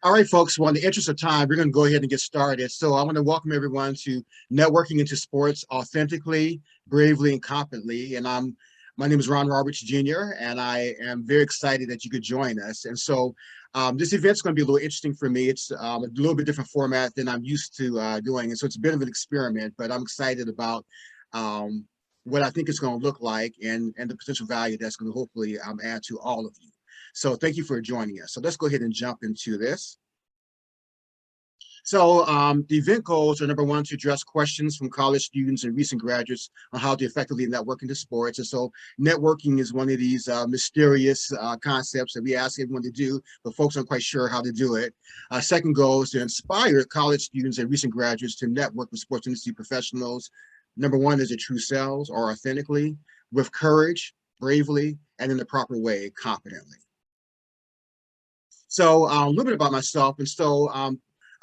All right, folks. Well, in the interest of time, we're going to go ahead and get started. So I want to welcome everyone to Networking into Sports Authentically, Bravely, and Competently. And my name is Ron Roberts Jr., and I am very excited that you could join us. And so this event's going to be a little interesting for me. It's a little bit different format than I'm used to doing. And so it's a bit of an experiment, but I'm excited about what I think it's going to look like and the potential value that's going to hopefully add to all of you. So thank you for joining us. So let's go ahead and jump into this. So the event goals are, number one, to address questions from college students and recent graduates on how to effectively network into sports. And so networking is one of these mysterious concepts that we ask everyone to do, but folks aren't quite sure how to do it. Second goal is to inspire college students and recent graduates to network with sports industry professionals. Number one is a true selves or authentically, with courage, bravely, and in the proper way, competently. So a little bit about myself. And so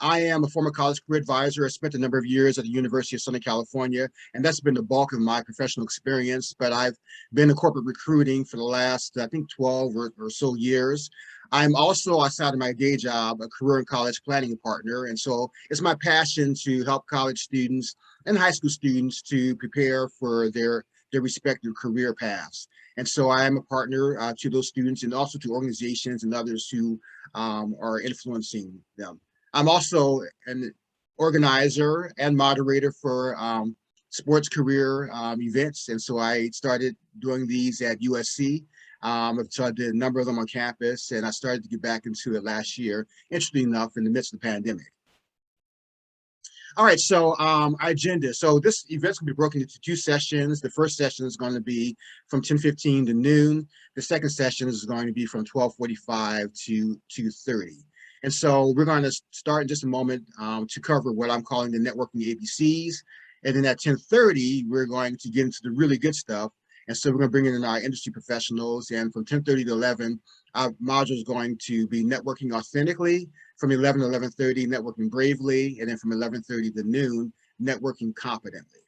I am a former college career advisor. I spent a number of years at the University of Southern California, and that's been the bulk of my professional experience. But I've been in corporate recruiting for the last, I think, 12 or so years. I'm also, outside of my day job, a career and college planning partner. And so it's my passion to help college students and high school students to prepare for their respective career paths. And so I am a partner to those students and also to organizations and others who are influencing them. I'm also an organizer and moderator for sports career events. And so I started doing these at USC. So I did a number of them on campus, and I started to get back into it last year, interestingly enough, in the midst of the pandemic. All right, so our agenda. So this event's gonna be broken into two sessions. The first session is going to be from 10:15 to noon. The second session is going to be from 12:45 to 2:30. And so we're going to start in just a moment to cover what I'm calling the networking ABCs. And then at 10:30, we're going to get into the really good stuff. And so we're going to bring in our industry professionals. And from 10:30 to 11, our module is going to be networking authentically. From 11 to 11:30, networking bravely. And then from 11:30 to noon, networking competently.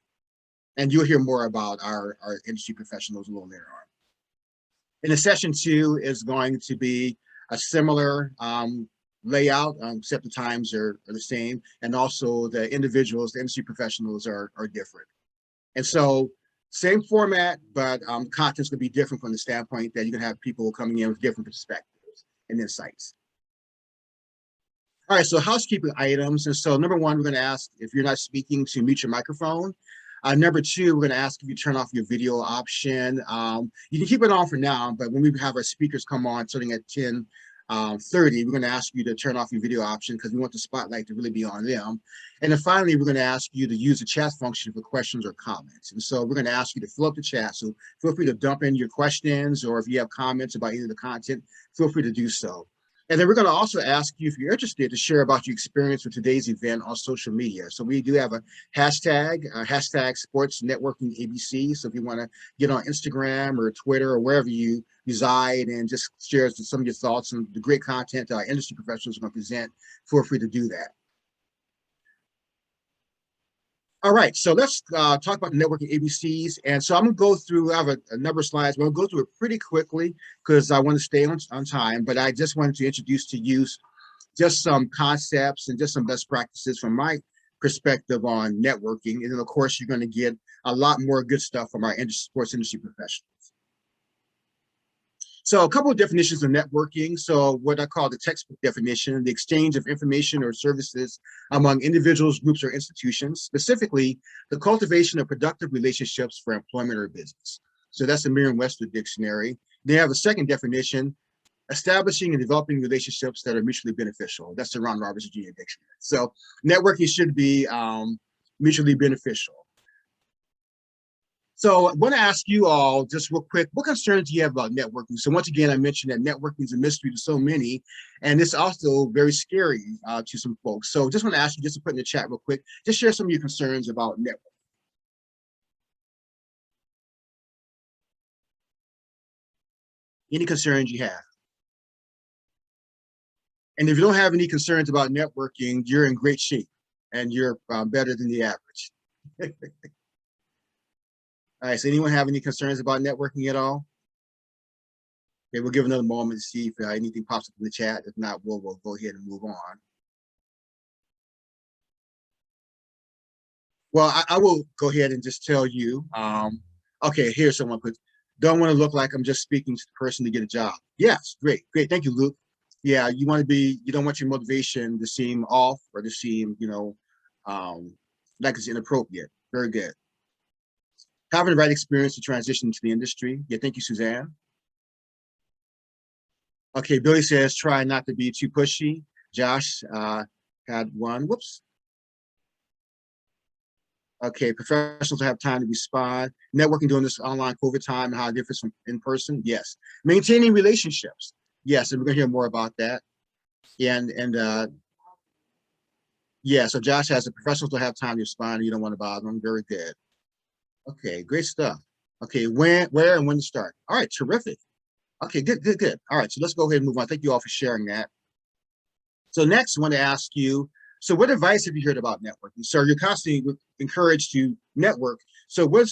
And you'll hear more about our industry professionals a little later on. And the session two is going to be a similar layout, except the times are the same. And also the individuals, the industry professionals are different. And so same format, but content's gonna be different from the standpoint that you can have people coming in with different perspectives and insights. All right, so housekeeping items. And so number one, we're gonna ask if you're not speaking to mute your microphone. Number two, we're gonna ask if you turn off your video option. You can keep it on for now, but when we have our speakers come on starting at 10:30, we're going to ask you to turn off your video option because we want the spotlight to really be on them. And then finally, we're going to ask you to use the chat function for questions or comments. And so we're going to ask you to fill up the chat. So feel free to dump in your questions, or if you have comments about either of the content, feel free to do so. And then we're going to also ask you, if you're interested, to share about your experience with today's event on social media. So we do have a hashtag Sports Networking ABC. So if you want to get on Instagram or Twitter or wherever you reside and just share some of your thoughts on the great content that our industry professionals are going to present, feel free to do that. All right, so let's talk about the networking ABCs. And so I'm gonna go through, I have a number of slides, but I'm gonna go through it pretty quickly because I want to stay on time, but I just wanted to introduce to you just some concepts and just some best practices from my perspective on networking. And then of course, you're gonna get a lot more good stuff from our sports industry professionals. So a couple of definitions of networking. So what I call the textbook definition, the exchange of information or services among individuals, groups, or institutions, specifically the cultivation of productive relationships for employment or business. So that's the Merriam-Webster dictionary. They have a second definition, establishing and developing relationships that are mutually beneficial. That's the Ron Roberts Jr. dictionary. So networking should be mutually beneficial. So I want to ask you all just real quick, what concerns do you have about networking? So once again, I mentioned that networking is a mystery to so many, and it's also very scary to some folks. So just want to ask you just to put in the chat real quick, just share some of your concerns about networking. Any concerns you have? And if you don't have any concerns about networking, you're in great shape and you're better than the average. All right, so anyone have any concerns about networking at all? Okay, we'll give another moment to see if anything pops up in the chat. If not, we'll go ahead and move on. Well, I will go ahead and just tell you, okay, here's someone put, don't want to look like I'm just speaking to the person to get a job. Yes, great, great. Thank you, Luke. Yeah, you want to be, you don't want your motivation to seem off or to seem, like it's inappropriate. Very good. Having the right experience to transition to the industry. Yeah, thank you, Suzanne. Okay, Billy says, try not to be too pushy. Josh had one, whoops. Okay, professionals have time to respond. Networking during this online COVID time and how it differs from in person. Yes. Maintaining relationships. Yes, and we're gonna hear more about that. Yeah, so Josh has the professionals will have time to respond and you don't want to bother them. Very good. Okay, great stuff. Okay, where, and when to start. All right, terrific. Okay, good, good, good. All right, so let's go ahead and move on. Thank you all for sharing that. So next, I want to ask you, so what advice have you heard about networking? So you're constantly encouraged to network. So what are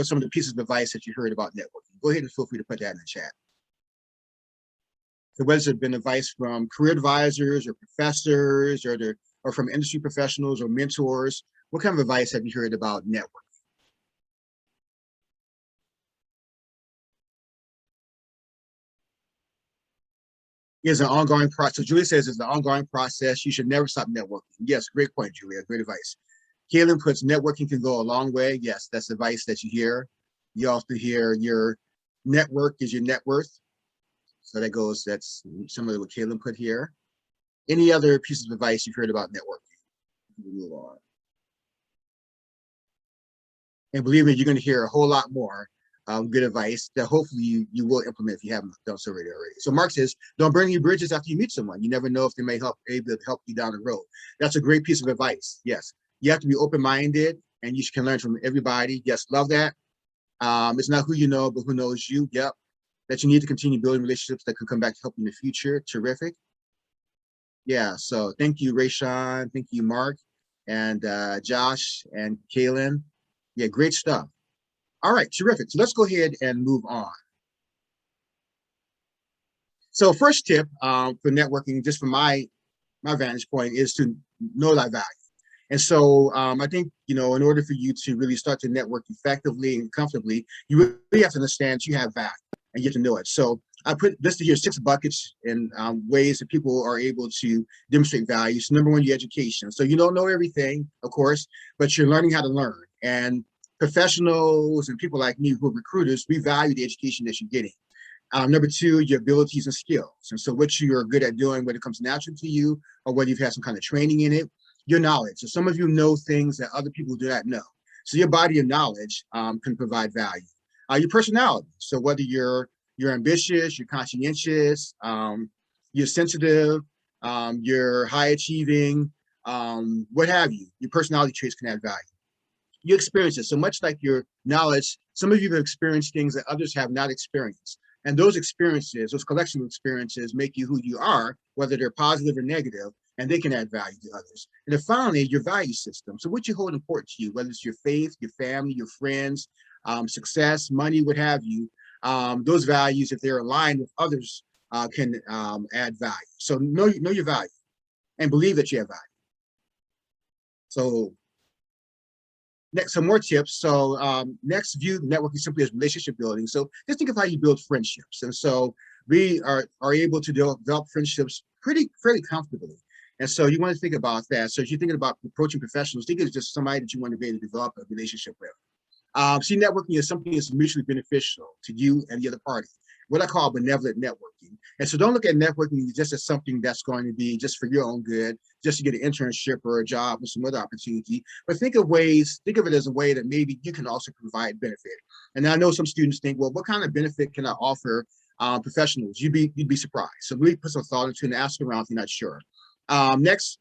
some of the pieces of advice that you heard about networking? Go ahead and feel free to put that in the chat. So whether it's been advice from career advisors or professors or from industry professionals or mentors, what kind of advice have you heard about networking? Is an ongoing process. So Julia says it's an ongoing process. You should never stop networking. Yes, great point, Julia. Great advice. Kaylin puts networking can go a long way. Yes, that's advice that you hear. You also hear your network is your net worth. So that goes, that's similar to what Kaylin put here. Any other pieces of advice you've heard about networking? We'll move on. And believe me, you're going to hear a whole lot more good advice that hopefully you will implement if you haven't done so already. So Mark says, don't burn any bridges after you meet someone. You never know if they may able to help you down the road. That's a great piece of advice. Yes, you have to be open-minded and you can learn from everybody. Yes, love that. It's not who you know, but who knows you. Yep. That you need to continue building relationships that can come back to help you in the future. Terrific. Yeah, so thank you, Rayshawn. Thank you, Mark, and Josh and Kaylin. Yeah, great stuff. All right, terrific. So let's go ahead and move on. So first tip for networking, just from my vantage point, is to know thy value. And so I think, in order for you to really start to network effectively and comfortably, you really have to understand you have value and you have to know it. So I put listed here 6 buckets and ways that people are able to demonstrate value. So number one, your education. So you don't know everything, of course, but you're learning how to learn. And professionals and people like me who are recruiters, we value the education that you're getting. Number 2, your abilities and skills. And so what you are good at doing, whether it comes natural to you or whether you've had some kind of training in it, your knowledge. So some of you know things that other people do not know. So your body of knowledge can provide value. Your personality. So whether you're ambitious, you're conscientious, you're sensitive, you're high achieving, what have you, your personality traits can add value. Your experiences, so much like your knowledge, some of you have experienced things that others have not experienced. And those experiences, those collection of experiences make you who you are, whether they're positive or negative, and they can add value to others. And then finally, your value system. So what you hold important to you, whether it's your faith, your family, your friends, success, money, what have you, those values, if they're aligned with others, can add value. So know your value and believe that you have value. So next, some more tips. So next, view networking simply as relationship building. So just think of how you build friendships. And so we are able to develop friendships fairly comfortably. And so you want to think about that. So if you're thinking about approaching professionals, think of it as just somebody that you want to be able to develop a relationship with. See, networking is something that's mutually beneficial to you and the other party, what I call benevolent networking. And so don't look at networking just as something that's going to be just for your own good, just to get an internship or a job or some other opportunity, but think of it as a way that maybe you can also provide benefit. And I know some students think, well, what kind of benefit can I offer professionals? You'd be surprised. So really put some thought into it and ask around if you're not sure. Next,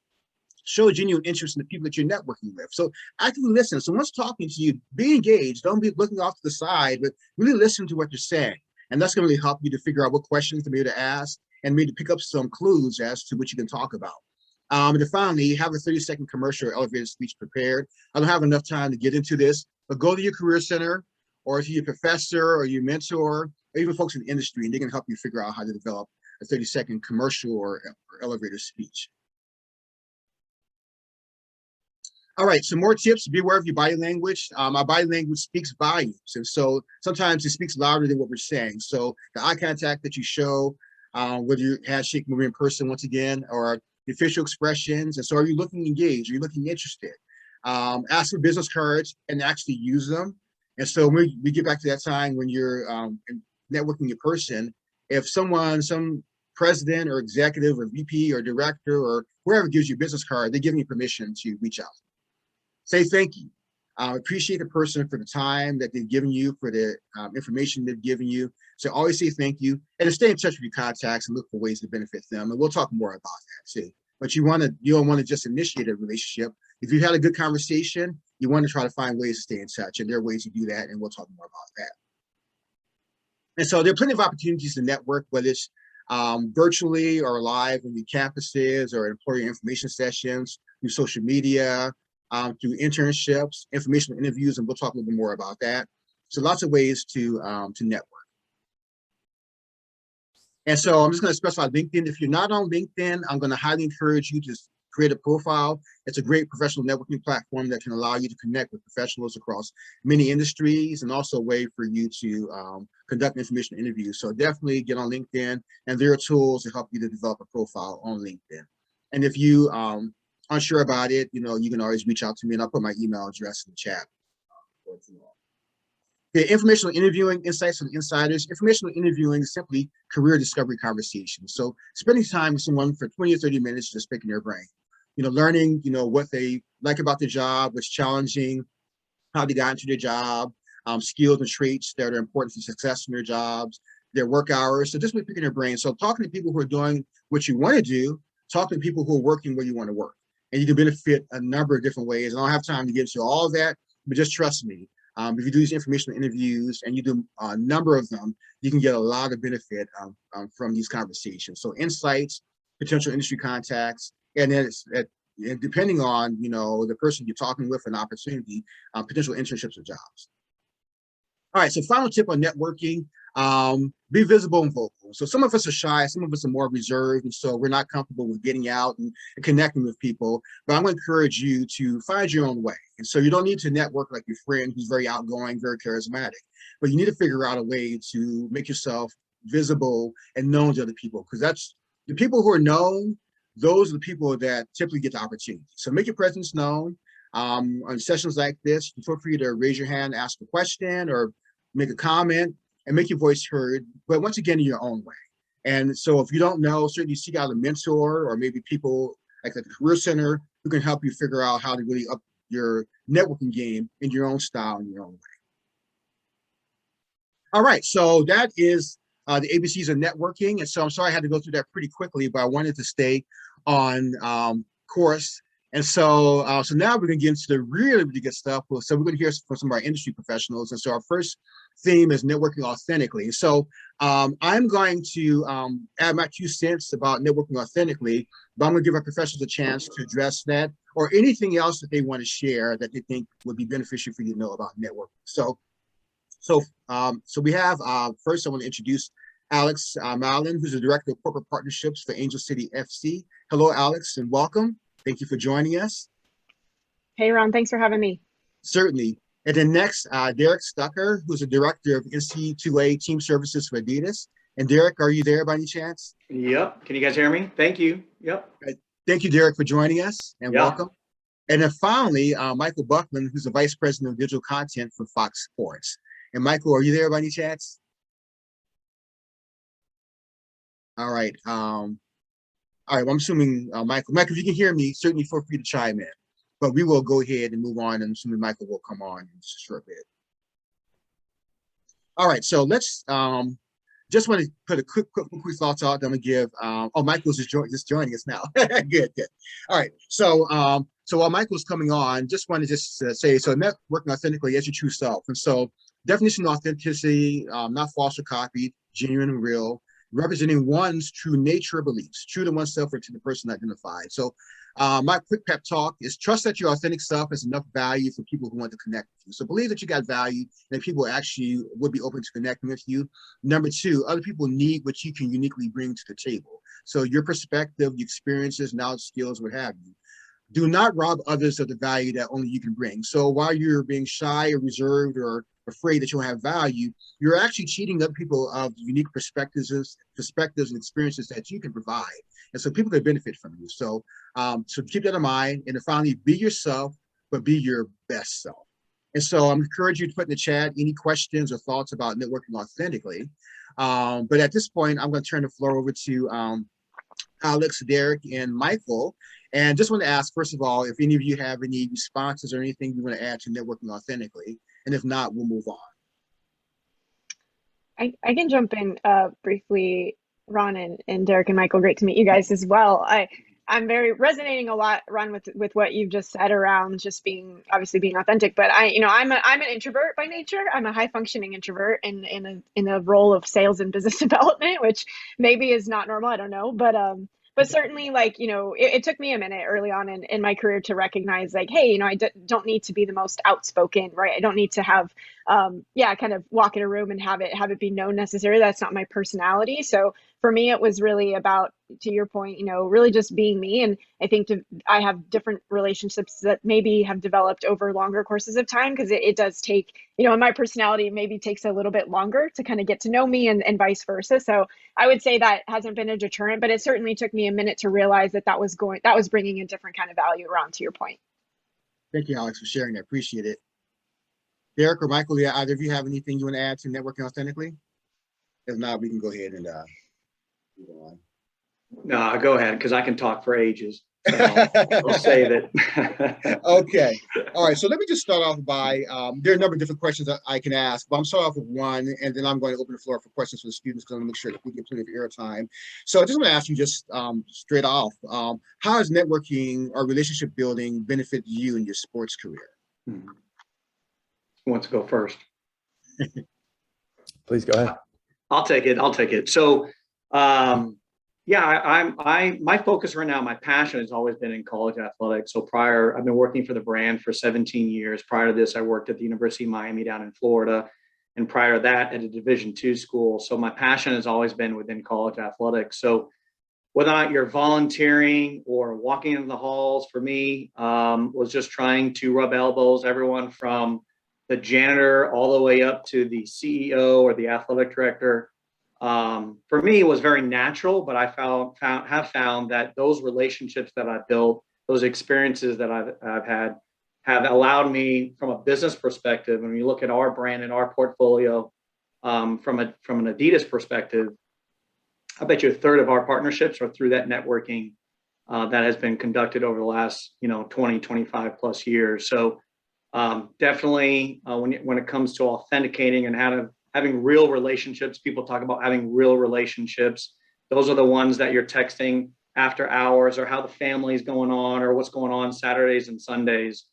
show genuine interest in the people that you're networking with. So actively listen. So once talking to you, be engaged. Don't be looking off to the side, but really listen to what you're saying. And that's going to really help you to figure out what questions to be able to ask and maybe pick up some clues as to what you can talk about. And finally, have a 30-second commercial or elevator speech prepared. I don't have enough time to get into this, but go to your career center or to your professor or your mentor or even folks in the industry, and they can help you figure out how to develop a 30-second commercial or elevator speech. All right, some more tips. Be aware of your body language. Our body language speaks volumes. And so sometimes it speaks louder than what we're saying. So the eye contact that you show, whether you're handshake moving in person once again, or the facial expressions. And so are you looking engaged? Are you looking interested? Ask for business cards and actually use them. And so we get back to that time when you're networking in person, if someone, some president or executive or VP or director or whoever gives you a business card, they're giving you permission to reach out. Say thank you. Appreciate the person for the time that they've given you, for the information they've given you. So always say thank you, and stay in touch with your contacts and look for ways to benefit them. And we'll talk more about that too. But you don't want to just initiate a relationship. If you've had a good conversation, you want to try to find ways to stay in touch, and there are ways to do that, and we'll talk more about that. And so there are plenty of opportunities to network, whether it's virtually or live in the campuses or employer information sessions, through social media, through internships, informational interviews, and we'll talk a little bit more about that. So lots of ways to network. And so I'm just going to specify LinkedIn. If you're not on LinkedIn, I'm going to highly encourage you to create a profile. It's a great professional networking platform that can allow you to connect with professionals across many industries, and also a way for you to conduct informational interviews. So definitely get on LinkedIn, and there are tools to help you to develop a profile on LinkedIn. And if you unsure about it, you can always reach out to me, and I'll put my email address in the chat. Okay, informational interviewing, insights from insiders. Informational interviewing is simply career discovery conversations. So spending time with someone for 20 or 30 minutes, just picking their brain, learning, what they like about the job, what's challenging, how they got into their job, skills and traits that are important for success in their jobs, their work hours. So just picking their brain. So talking to people who are doing what you want to do, talking to people who are working where you want to work. And you can benefit a number of different ways. I don't have time to get into all of that, but just trust me. If you do these informational interviews and you do a number of them, you can get a lot of benefit from these conversations. So insights, potential industry contacts, and then depending on the person you're talking with, an opportunity, potential internships or jobs. All right, so final tip on networking, be visible and vocal. So some of us are shy, some of us are more reserved, and so we're not comfortable with getting out and connecting with people, but I'm gonna encourage you to find your own way. And so you don't need to network like your friend who's very outgoing, very charismatic, but you need to figure out a way to make yourself visible and known to other people, because that's the people who are known, those are the people that typically get the opportunity. So make your presence known. On sessions like this, feel free to raise your hand, ask a question, or make a comment, and make your voice heard, but once again, in your own way. And so if you don't know, certainly seek out a mentor, or maybe people like at the Career Center who can help you figure out how to really up your networking game in your own style, in your own way. All right, so that is the ABCs of networking. And so I'm sorry I had to go through that pretty quickly, but I wanted to stay on course. And so, so now we're going to get into the really, really good stuff. So we're going to hear from some of our industry professionals. And so our first theme is networking authentically. So I'm going to add my 2 cents about networking authentically, but I'm going to give our professionals a chance to address that, or anything else that they want to share that they think would be beneficial for you to know about networking. So we have, first I want to introduce Alex Mallon, who's the Director of Corporate Partnerships for Angel City FC. Hello, Alex, and welcome. Thank you for joining us. Hey, Ron, thanks for having me. Certainly. And then next, Derek Stucker, who's the Director of NC2A Team Services for Adidas. And Derek, are you there by any chance? Yep. Can you guys hear me? Thank you. Yep. Thank you, Derek, for joining us, and welcome. And then finally, Michael Buckman, who's the Vice President of Digital Content for Fox Sports. And Michael, are you there by any chance? All right. All right, well, I'm assuming Michael, if you can hear me, certainly feel free to chime in. But we will go ahead and move on, and assuming Michael will come on in just a short bit. All right, so let's just want to put a quick thoughts out. I'm gonna give. Oh, Michael's just joining us now. Good. All right, so while Michael's coming on, just want to say, so networking authentically as your true self. And so definition of authenticity, not false or copied, genuine and real. representing one's true nature or beliefs, true to oneself or to the person identified. So my quick pep talk is trust that your authentic self has enough value for people who want to connect with you. So believe that you got value and that people actually would be open to connecting with you. Number two, other people need what you can uniquely bring to the table. So your perspective, your experiences, knowledge, skills, what have you. Do not rob others of the value that only you can bring. So while you're being shy or reserved or afraid that you don't have value, you're actually cheating other people of unique perspectives and experiences that you can provide. And so people can benefit from you. So keep that in mind. And then finally, be yourself, but be your best self. And so I'm encouraging you to put in the chat any questions or thoughts about networking authentically. But at this point, I'm going to turn the floor over to Alex, Derek, and Michael. And just want to ask, first of all, if any of you have any responses or anything you want to add to networking authentically. And if not, we'll move on. I can jump in briefly, Ron and Derek and Michael. Great to meet you guys as well. I'm very resonating a lot, Ron, with what you've just said around just being authentic. But I'm an introvert by nature. I'm a high functioning introvert in a role of sales and business development, which maybe is not normal. I don't know, but certainly, like, it took me a minute early on in my career to recognize, like, hey, I don't need to be the most outspoken, right? I don't need to have, kind of walk in a room and have it be known necessarily. That's not my personality. So for me, it was really about, to your point, really just being me. And I think I have different relationships that maybe have developed over longer courses of time, because it does take, and my personality maybe takes a little bit longer to kind of get to know me and vice versa. So I would say that hasn't been a deterrent, but it certainly took me a minute to realize that was bringing a different kind of value around, to your point. Thank you, Alex, for sharing that. Appreciate it. Derek or Michael, either of you have anything you want to add to networking authentically? If not, we can go ahead and move on. No, go ahead, because I can talk for ages. So I'll say that. Okay. All right. So let me just start off by, there are a number of different questions that I can ask, but I'm starting off with one, and then I'm going to open the floor for questions for the students, because I want to make sure that we get plenty of airtime. So I just want to ask you just straight off, how has networking or relationship building benefited you in your sports career? Who wants to go first? Please go ahead. I'll take it. So, my focus right now, my passion has always been in college athletics. So I've been working for the brand for 17 years. Prior to this, I worked at the University of Miami down in Florida. And prior to that, at a Division II school. So my passion has always been within college athletics. So whether or not you're volunteering or walking in the halls, for me, was just trying to rub elbows, everyone from the janitor all the way up to the CEO or the athletic director. For me, it was very natural, but I have found that those relationships that I've built, those experiences that I've had, have allowed me, from a business perspective, when you look at our brand and our portfolio, from an Adidas perspective, I bet you a third of our partnerships are through that networking that has been conducted over the last 20, 25 plus years. So definitely when it comes to authenticating and having real relationships, people talk about having real relationships. Those are the ones that you're texting after hours, or how the family's going on, or what's going on Saturdays and Sundays.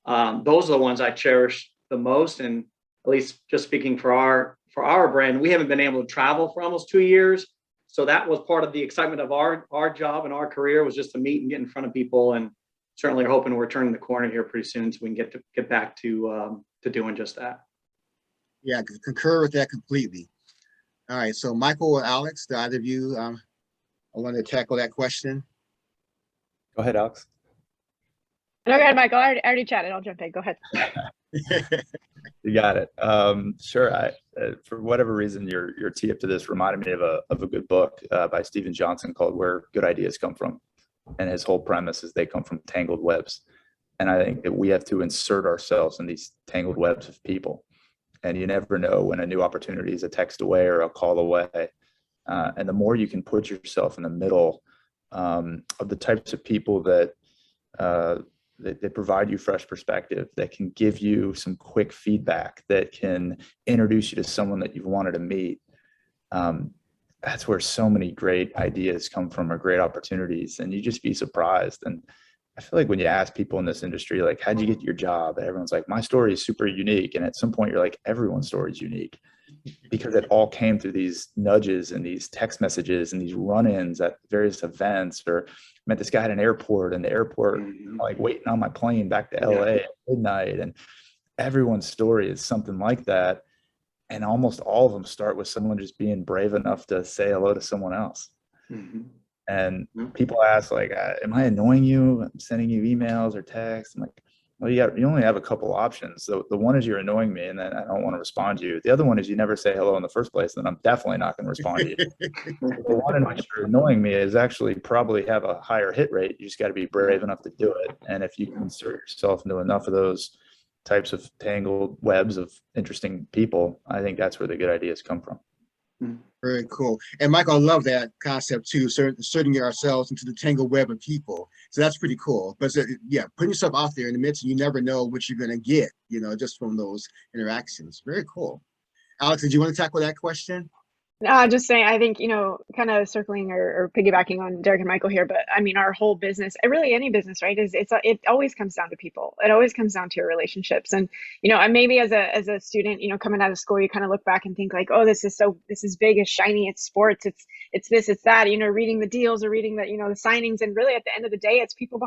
Those are the ones I cherish the most. And at least just speaking for our brand, we haven't been able to travel for almost 2 years. So that was part of the excitement of our job and our career, was just to meet and get in front of people. And certainly are hoping we're turning the corner here pretty soon, so we can get back to doing just that. Yeah, concur with that completely. All right, so Michael or Alex, do either of you want to tackle that question? Go ahead, Alex. No, go ahead, Michael. I already chatted. I'll jump in. Go ahead. You got it. Sure. For whatever reason, your tee up to this reminded me of a good book by Stephen Johnson called "Where Good Ideas Come From," and his whole premise is they come from tangled webs. And I think that we have to insert ourselves in these tangled webs of people. And you never know when a new opportunity is a text away or a call away. And the more you can put yourself in the middle of the types of people that provide you fresh perspective, that can give you some quick feedback, that can introduce you to someone that you've wanted to meet. That's where so many great ideas come from, or great opportunities. And you just be surprised. And I feel like when you ask people in this industry, like, how'd you get your job? Everyone's like, my story is super unique. And at some point you're like, everyone's story is unique. because it all came through these nudges and these text messages and these run-ins at various events. Or I met this guy at an airport, and the airport, like waiting on my plane back to LA at midnight. And everyone's story is something like that. And almost all of them start with someone just being brave enough to say hello to someone else. And people ask, like, am I annoying you? I'm sending you emails or texts. I'm like, well, you only have a couple options. So the one is you're annoying me, and then I don't want to respond to you. The other one is you never say hello in the first place, and I'm definitely not going to respond to you. The one in which you're annoying me is actually probably have a higher hit rate. You just got to be brave enough to do it. And if you can insert yourself into enough of those types of tangled webs of interesting people, I think that's where the good ideas come from. Very cool. And Michael, I love that concept too, inserting ourselves into the tangled web of people. So that's pretty cool. But yeah, putting yourself out there in the midst, and you never know what you're going to get, just from those interactions. Very cool. Alex, did you want to tackle that question? Just saying, I think, kind of circling or piggybacking on Derek and Michael here, but I mean, our whole business, really any business, right, it always comes down to people. It always comes down to your relationships. And, and maybe as a student, coming out of school, you kind of look back and think like, oh, this is big, it's shiny, it's sports, it's this, it's that, reading the deals or reading the, the signings. And really at the end of the day, it's people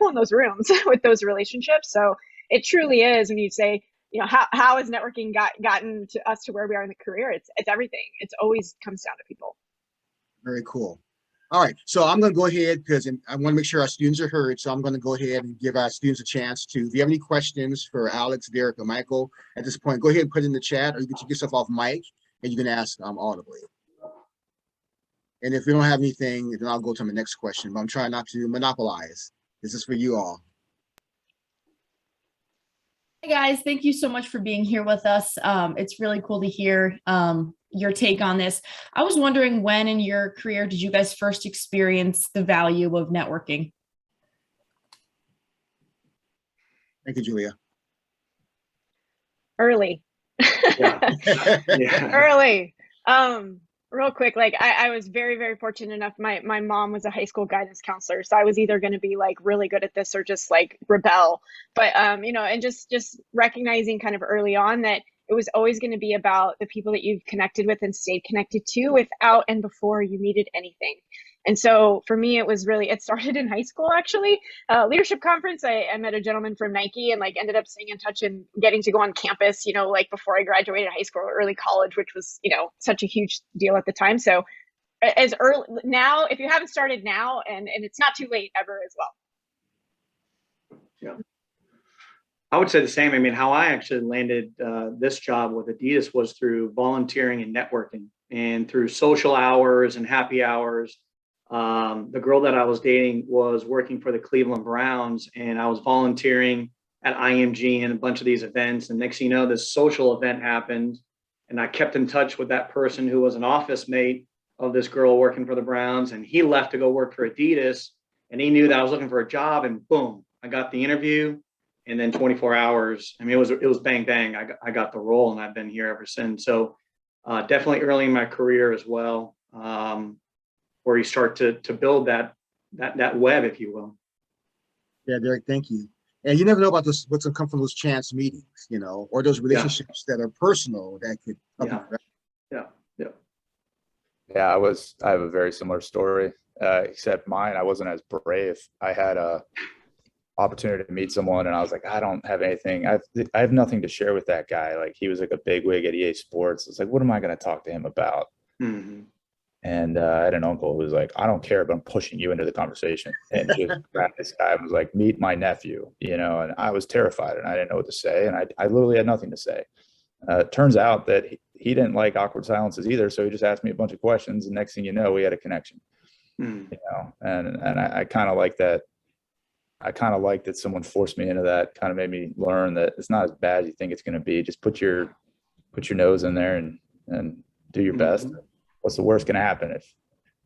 in those rooms with those relationships. So it truly is when you say, how has networking gotten to us to where we are in the career? It's everything. It's always comes down to people. Very cool. All right. So I'm going to go ahead because I want to make sure our students are heard. So I'm going to go ahead and give our students a chance to, if you have any questions for Alex, Derek, or Michael at this point, go ahead and put it in the chat, or you can take yourself off mic and you can ask audibly. And if we don't have anything, then I'll go to my next question, but I'm trying not to monopolize. This is for you all. Hey guys, thank you so much for being here with us. It's really cool to hear your take on this. I was wondering, when in your career did you guys first experience the value of networking? Thank you, Julia. Early. Early. Real quick, like I was very, very fortunate enough. My mom was a high school guidance counselor, so I was either going to be like really good at this or just like rebel. But and just recognizing kind of early on that it was always going to be about the people that you've connected with and stayed connected to without and before you needed anything. And so for me, it started in high school, actually. Leadership conference, I met a gentleman from Nike and like ended up staying in touch and getting to go on campus, like before I graduated high school or early college, which was, such a huge deal at the time. So as early now, if you haven't started now, and it's not too late ever as well. Yeah. I would say the same. I mean, how I actually landed this job with Adidas was through volunteering and networking, and through social hours and happy hours. The girl that I was dating was working for the Cleveland Browns, and I was volunteering at IMG and a bunch of these events. And next thing you know, this social event happened, and I kept in touch with that person who was an office mate of this girl working for the Browns. And he left to go work for Adidas, and he knew that I was looking for a job, and boom, I got the interview. And then 24 hours, I mean, it was bang, bang. I got the role, and I've been here ever since. So definitely early in my career as well. Where you start to build that web, if you will. Yeah, Derek, thank you. And you never know about what's going to come from those chance meetings, or those relationships that are personal that could help you. Yeah, I have a very similar story, except mine, I wasn't as brave. I had a opportunity to meet someone, and I was like, I don't have anything. I have nothing to share with that guy. Like, he was like a big wig at EA Sports. It's like, what am I going to talk to him about? Mm-hmm. And I had an uncle who was like, I don't care, but I'm pushing you into the conversation. And just grabbed this guy and was like, meet my nephew, and I was terrified and I didn't know what to say. And I literally had nothing to say. It turns out that he didn't like awkward silences either. So he just asked me a bunch of questions, and next thing you know, we had a connection, and I kind of like that. I kind of like that someone forced me into that, kind of made me learn that it's not as bad as you think it's going to be. Just put your nose in there and do your best. What's the worst going to happen? If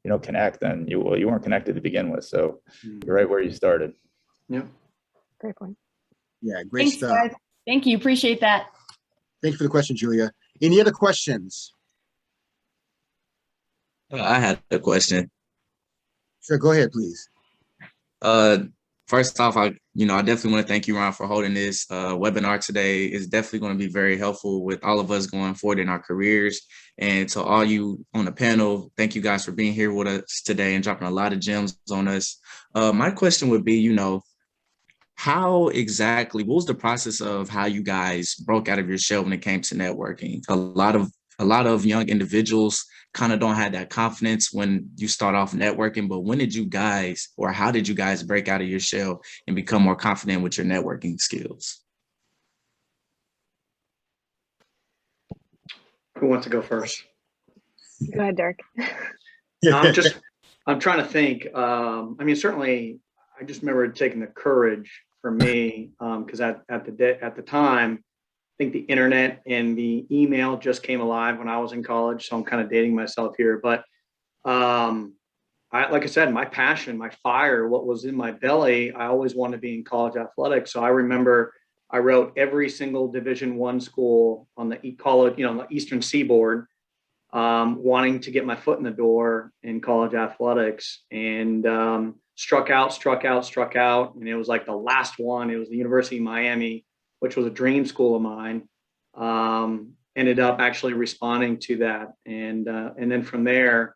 you don't connect, then you weren't connected to begin with. So you're right where you started. Yeah. Great point. Yeah, great Thanks, stuff. guys. Thank you. Appreciate that. Thank you for the question, Julia. Any other questions? I had a question. Sure, go ahead, please. first off, I definitely want to thank you, Ron, for holding this webinar today. It's definitely going to be very helpful with all of us going forward in our careers. And to all you on the panel, thank you guys for being here with us today and dropping a lot of gems on us. My question would be, how exactly, what was the process of how you guys broke out of your shell when it came to networking? A lot of young individuals kind of don't have that confidence when you start off networking, but when did you guys, or how did you guys break out of your shell and become more confident with your networking skills? Who wants to go first? Go ahead, Derek. I'm trying to think. Certainly, I just remember taking the courage for me, because at the time, I think the internet and the email just came alive when I was in college. So I'm kind of dating myself here, but like I said, my passion, my fire, what was in my belly, I always wanted to be in college athletics. So I remember I wrote every single Division I school on the college, the Eastern Seaboard, wanting to get my foot in the door in college athletics, and struck out. And it was like the last one. It was the University of Miami, which was a dream school of mine. Ended up actually responding to that. And then from there,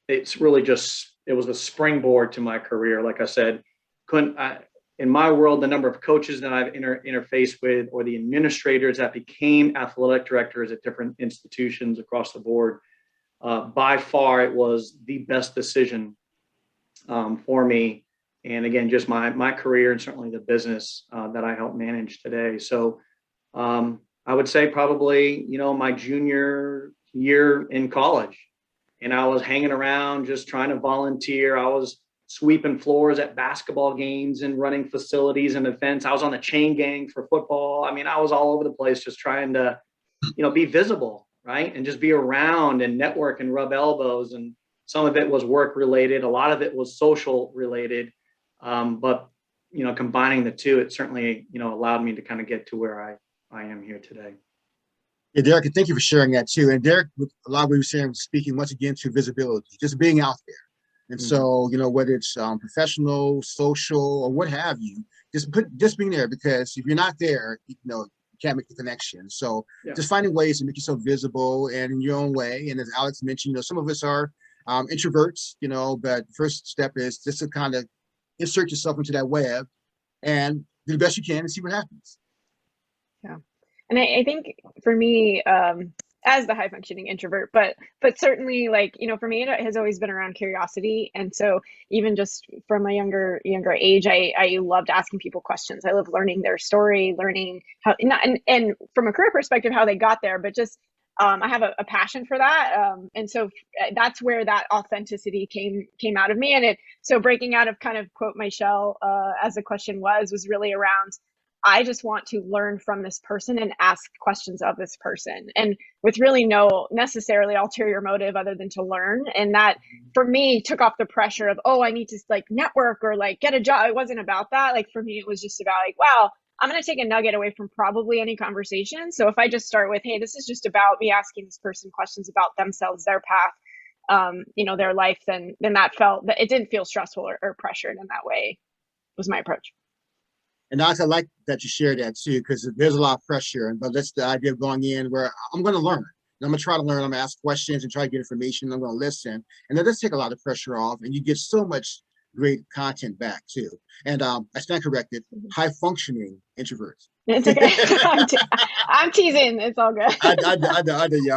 it's really it was a springboard to my career. Like I said, in my world, the number of coaches that I've interfaced with, or the administrators that became athletic directors at different institutions across the board, by far, it was the best decision for me. And again, just my career, and certainly the business that I help manage today. So I would say probably, my junior year in college, and I was hanging around just trying to volunteer. I was sweeping floors at basketball games and running facilities and events. I was on the chain gang for football. I was all over the place, just trying to, be visible, right? And just be around and network and rub elbows. And some of it was work related. A lot of it was social related. But, combining the two, it certainly, allowed me to kind of get to where I am here today. Yeah, Derek, and thank you for sharing that too. And Derek, with a lot of what you were saying, speaking once again to visibility, just being out there. And so, whether it's professional, social, or what have you, just being there, because if you're not there, you can't make the connection. So just finding ways to make yourself visible and in your own way. And as Alex mentioned, some of us are introverts, but the first step is just to kind of insert yourself into that web and do the best you can and see what happens. Yeah. And I think for me, as the high functioning introvert, but certainly, like, for me, it has always been around curiosity. And so even just from a younger age, I loved asking people questions. I love learning their story, learning how, and from a career perspective, how they got there, but just, I have a passion for that. And so that's where that authenticity came out of me. So breaking out of, kind of quote my shell, as the question was really around, I just want to learn from this person and ask questions of this person, and with really no necessarily ulterior motive other than to learn. And that for me took off the pressure of, I need to like network or like get a job. It wasn't about that. Like for me, it was just about like, wow, I'm going to take a nugget away from probably any conversation. So if I just start with, hey, this is just about me asking this person questions about themselves, their path, their life, then that it didn't feel stressful or pressured in that way, was my approach. And Alex, I like that you share that too, because there's a lot of pressure. But that's the idea of going in where I'm going to learn. And I'm going to try to learn. I'm going to ask questions and try to get information. I'm going to listen. And that does take a lot of pressure off. And you get so much great content back too. And I stand corrected, high functioning introverts. It's okay. I'm teasing. It's all good. I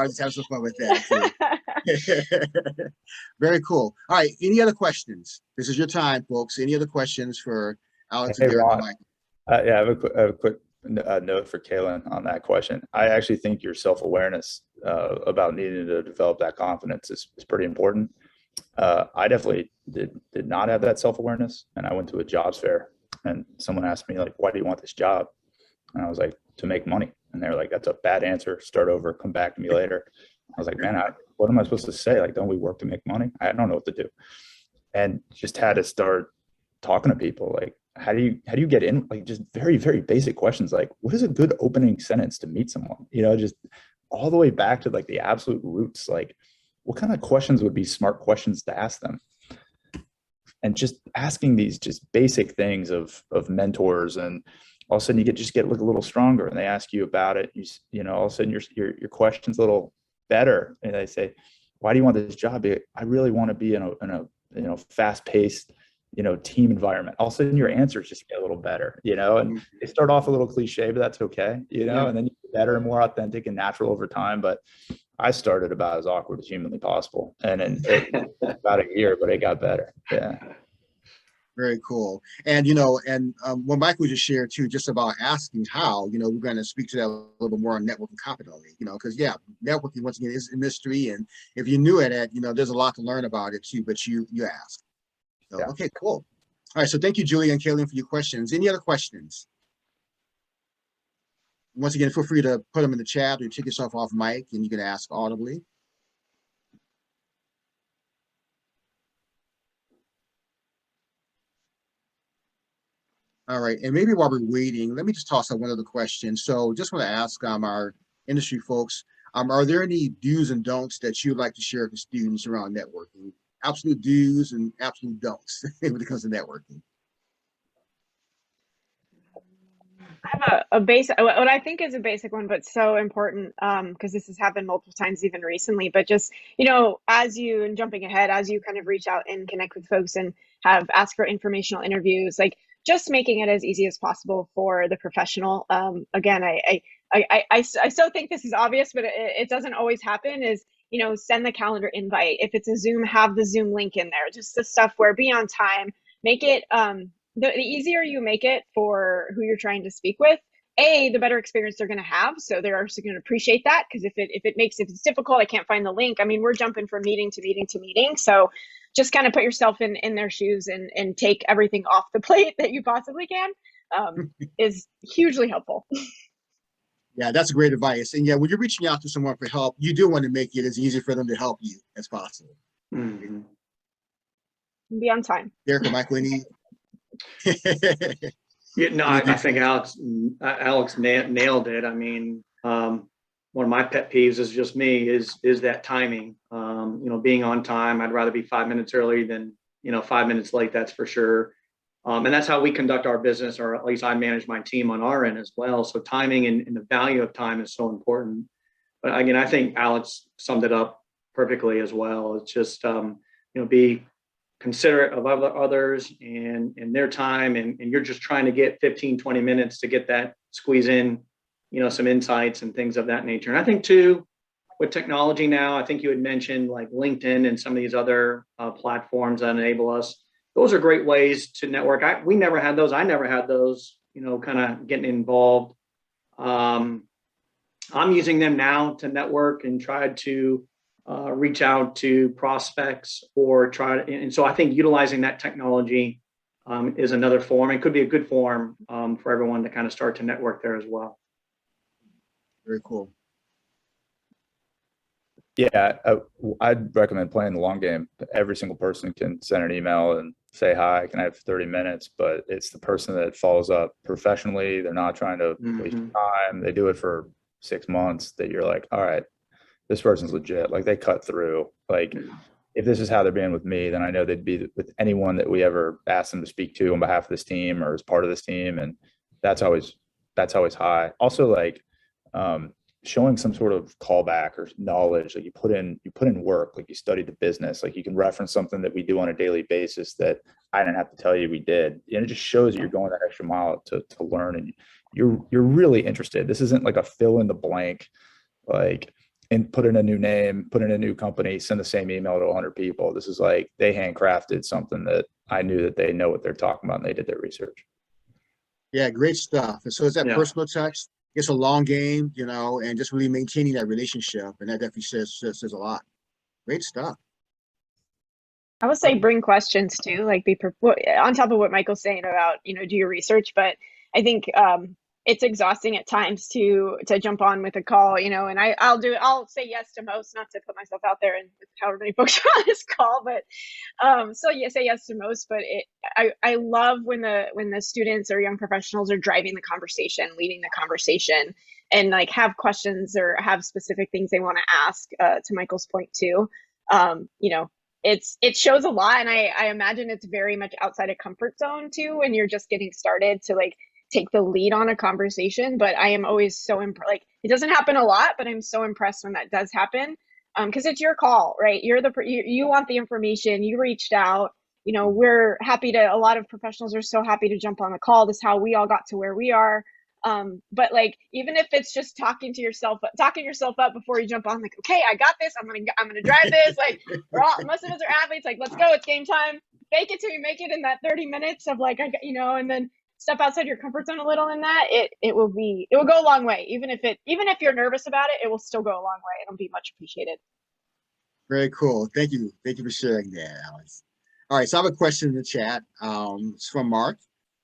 just have some fun with that. Very cool. All right. Any other questions? This is your time, folks. Any other questions for Alex and Derek and Michael? I have a quick note for Kaylin on that question. I actually think your self-awareness about needing to develop that confidence is pretty important. I definitely did not have that self-awareness, and I went to a jobs fair, and someone asked me, like, why do you want this job? And I was like, to make money. And they're like, that's a bad answer. Start over. Come back to me later. I was like, man, what am I supposed to say? Like, don't we work to make money? I don't know what to do. And just had to start talking to people, like, how do you get in, like, just very, very basic questions, like, what is a good opening sentence to meet someone, just all the way back to like the absolute roots, like what kind of questions would be smart questions to ask them. and just asking these just basic things of mentors, and all of a sudden you just get like a little stronger, and they ask you about it. You know, all of a sudden your question's a little better, and they say, why do you want this job? I really want to be in a fast paced, team environment. All of a sudden your answers just get a little better, and they start off a little cliche, but that's okay, and then you get better and more authentic and natural over time. But I started about as awkward as humanly possible, and it about a year, but it got better. Yeah. Very cool. And, what Michael just shared too, just about asking how, we're going to speak to that a little bit more on networking confidently, because networking once again is a mystery. And if you're new at it, there's a lot to learn about it too, but you ask. So, Yeah. Okay, cool. All right. So thank you, Julie and Kaylin, for your questions. Any other questions? Once again, feel free to put them in the chat or take yourself off mic and you can ask audibly. All right, and maybe while we're waiting, let me just toss out one other question. So just want to ask our industry folks, are there any do's and don'ts that you'd like to share with students around networking? Absolute do's and absolute don'ts when it comes to networking. I have a basic, what I think is a basic one, but so important, because this has happened multiple times even recently, but just, and jumping ahead, as you kind of reach out and connect with folks and have asked for informational interviews, like just making it as easy as possible for the professional. Again, I still think this is obvious, but it doesn't always happen, is, send the calendar invite. If it's a Zoom, have the Zoom link in there, just the stuff where be on time, make it, the easier you make it for who you're trying to speak with, the better experience they're going to have. So they're also going to appreciate that, because if it's difficult, I can't find the link. I mean, we're jumping from meeting to meeting to meeting. So just kind of put yourself in their shoes and take everything off the plate that you possibly can, is hugely helpful. Yeah, that's great advice. And when you're reaching out to someone for help, you do want to make it as easy for them to help you as possible. Mm-hmm. Be on time. Derek or Michael, any? I think Alex nailed it. I mean, one of my pet peeves is just me is that timing. Being on time. I'd rather be 5 minutes early than 5 minutes late. That's for sure. And that's how we conduct our business, or at least I manage my team on our end as well. So timing and the value of time is so important. But again, I think Alex summed it up perfectly as well. It's just be considerate of others and their time, and you're just trying to get 15-20 minutes to get that, squeeze in some insights and things of that nature. And I think too, with technology now, I think you had mentioned like LinkedIn and some of these other platforms that enable us. Those are great ways to network. We never had those. I never had those, kind of getting involved. I'm using them now to network and try to reach out to prospects and so I think utilizing that technology is another form. It could be a good form for everyone to kind of start to network there as well. Very cool. Yeah, I'd recommend playing the long game. Every single person can send an email and say, hi, can I have 30 minutes? But it's the person that follows up professionally. They're not trying to waste time. They do it for 6 months, that you're like, all right, this person's legit. Like, they cut through. Like, if this is how they're being with me, then I know they'd be with anyone that we ever ask them to speak to on behalf of this team or as part of this team. And that's always high. Also, like, showing some sort of callback or knowledge, like you put in work, like you studied the business, like you can reference something that we do on a daily basis that I didn't have to tell you we did. And it just shows that you're going that extra mile to learn, and you're really interested. This isn't like a fill in the blank, like, and put in a new name, put in a new company, send the same email to 100 people. This is like they handcrafted something that I knew that they know what they're talking about and they did their research. Yeah, great stuff. And so it's that personal touch. It's a long game, and just really maintaining that relationship. And that definitely says a lot. Great stuff. I would say bring questions too, like on top of what Michael's saying about, do your research. But I think it's exhausting at times to jump on with a call, and I'll say yes to most, not to put myself out there and however many folks are on this call, but say yes to most. But I love when the students or young professionals are driving the conversation, leading the conversation, and like have questions or have specific things they want to ask. To Michael's point too, it shows a lot, and I imagine it's very much outside of comfort zone too when you're just getting started to like take the lead on a conversation. But I am always so like it doesn't happen a lot, but I'm so impressed when that does happen, because it's your call, right? You're you want the information, you reached out. You know, we're happy to, a lot of professionals are so happy to jump on the call. This is how we all got to where we are. But like, even if it's just talking yourself up before you jump on, like, okay, I got this. I'm gonna drive this. Like, most of us are athletes. Like, let's go. It's game time. Fake it till you make it in that 30 minutes of like, you know, and then step outside your comfort zone a little in that. It will go a long way. Even if you're nervous about it, it will still go a long way. It'll be much appreciated. Very cool. Thank you. Thank you for sharing that, Alex. All right, so I have a question in the chat. It's from Mark.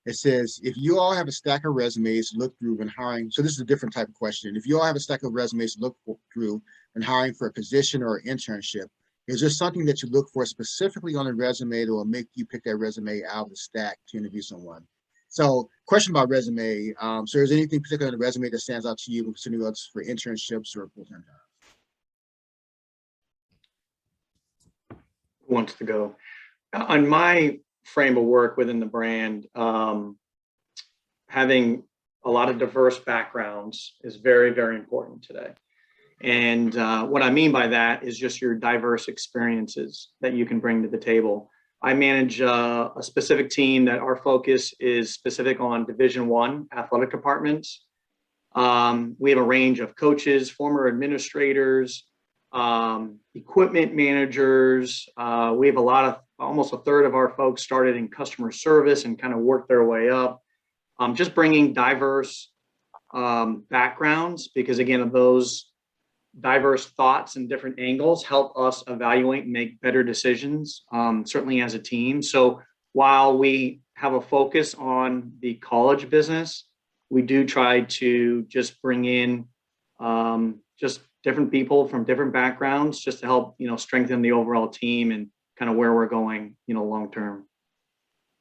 It says, if you all have a stack of resumes to look through when hiring, so this is a different type of question. If you all have a stack of resumes to look through when hiring for a position or internship, is there something that you look for specifically on a resume that will make you pick that resume out of the stack to interview someone? So question about resume. So is there anything particular in the resume that stands out to you when considering what's for internships or full-time jobs? Who wants to go? On my frame of work within the brand, having a lot of diverse backgrounds is very, very important today. And what I mean by that is just your diverse experiences that you can bring to the table. I manage a specific team that our focus is specific on Division I athletic departments. We have a range of coaches, former administrators, equipment managers. We have almost a third of our folks started in customer service and kind of worked their way up. Just bringing diverse backgrounds, because again, those diverse thoughts and different angles help us evaluate and make better decisions, certainly as a team. So while we have a focus on the college business, we do try to just bring in just different people from different backgrounds, just to help, you know, strengthen the overall team and kind of where we're going, you know, long term.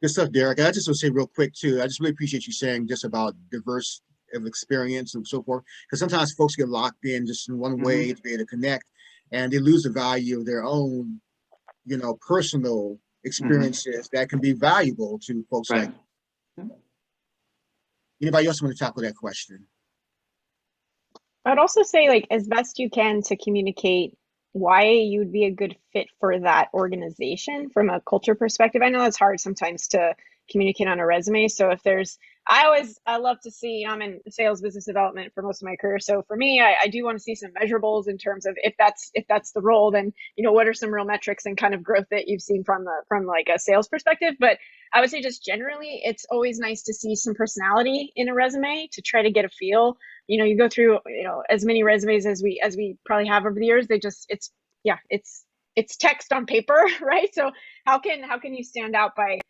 Good stuff, Derek. I just want to say real quick too, I just really appreciate you saying just about diverse of experience and so forth, because sometimes folks get locked in just in one way to be able to connect, and they lose the value of their own, you know, personal experiences that can be valuable to folks. Right. Like anybody else want to tackle that question? I'd also say, like, as best you can to communicate why you'd be a good fit for that organization from a culture perspective. I know it's hard sometimes to communicate on a resume. So if there's, I love to see, I'm in sales business development for most of my career. So for me, I do want to see some measurables in terms of if that's the role, then, you know, what are some real metrics and kind of growth that you've seen from like a sales perspective. But I would say just generally, it's always nice to see some personality in a resume to try to get a feel. You know, you go through, you know, as many resumes as we probably have over the years. It's text on paper, right? So how can you stand out by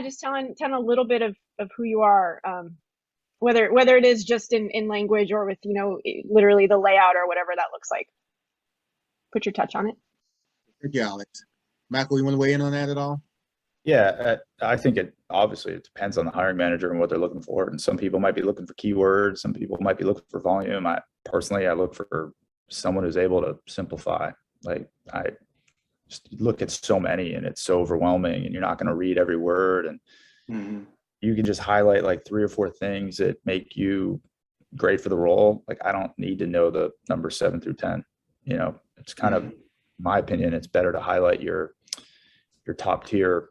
just telling a little bit of who you are, whether it is just in language or with, you know, literally the layout or whatever that looks like. Put your touch on it. Thank you, Alex. Michael, you want to weigh in on that at all? Yeah, I think it depends on the hiring manager and what they're looking for. And some people might be looking for keywords. Some people might be looking for volume. I look for someone who's able to simplify. Like, I just look at so many and it's so overwhelming, and you're not going to read every word. And you can just highlight like 3 or 4 things that make you great for the role. Like, I don't need to know the number 7 through 10. You know, it's kind of, in my opinion, it's better to highlight your top tier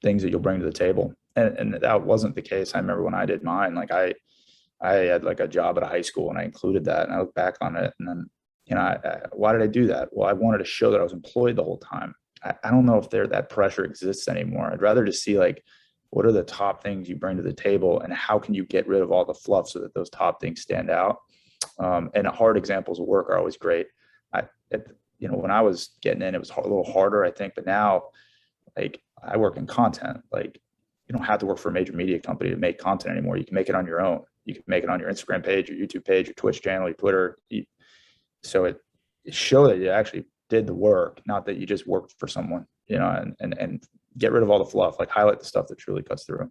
things that you'll bring to the table. And that wasn't the case. I remember when I did mine, like I had like a job at a high school and I included that, and I look back on it, and then, you know, why did I do that? Well, I wanted to show that I was employed the whole time. I don't know if that pressure exists anymore. I'd rather just see like, what are the top things you bring to the table, and how can you get rid of all the fluff so that those top things stand out? And hard examples of work are always great. You know, when I was getting in, it was a little harder, I think, but now, like, I work in content. Like, you don't have to work for a major media company to make content anymore. You can make it on your own. You can make it on your Instagram page, your YouTube page, your Twitch channel, your Twitter. So it showed that you actually did the work, not that you just worked for someone, you know, and get rid of all the fluff, like highlight the stuff that truly cuts through.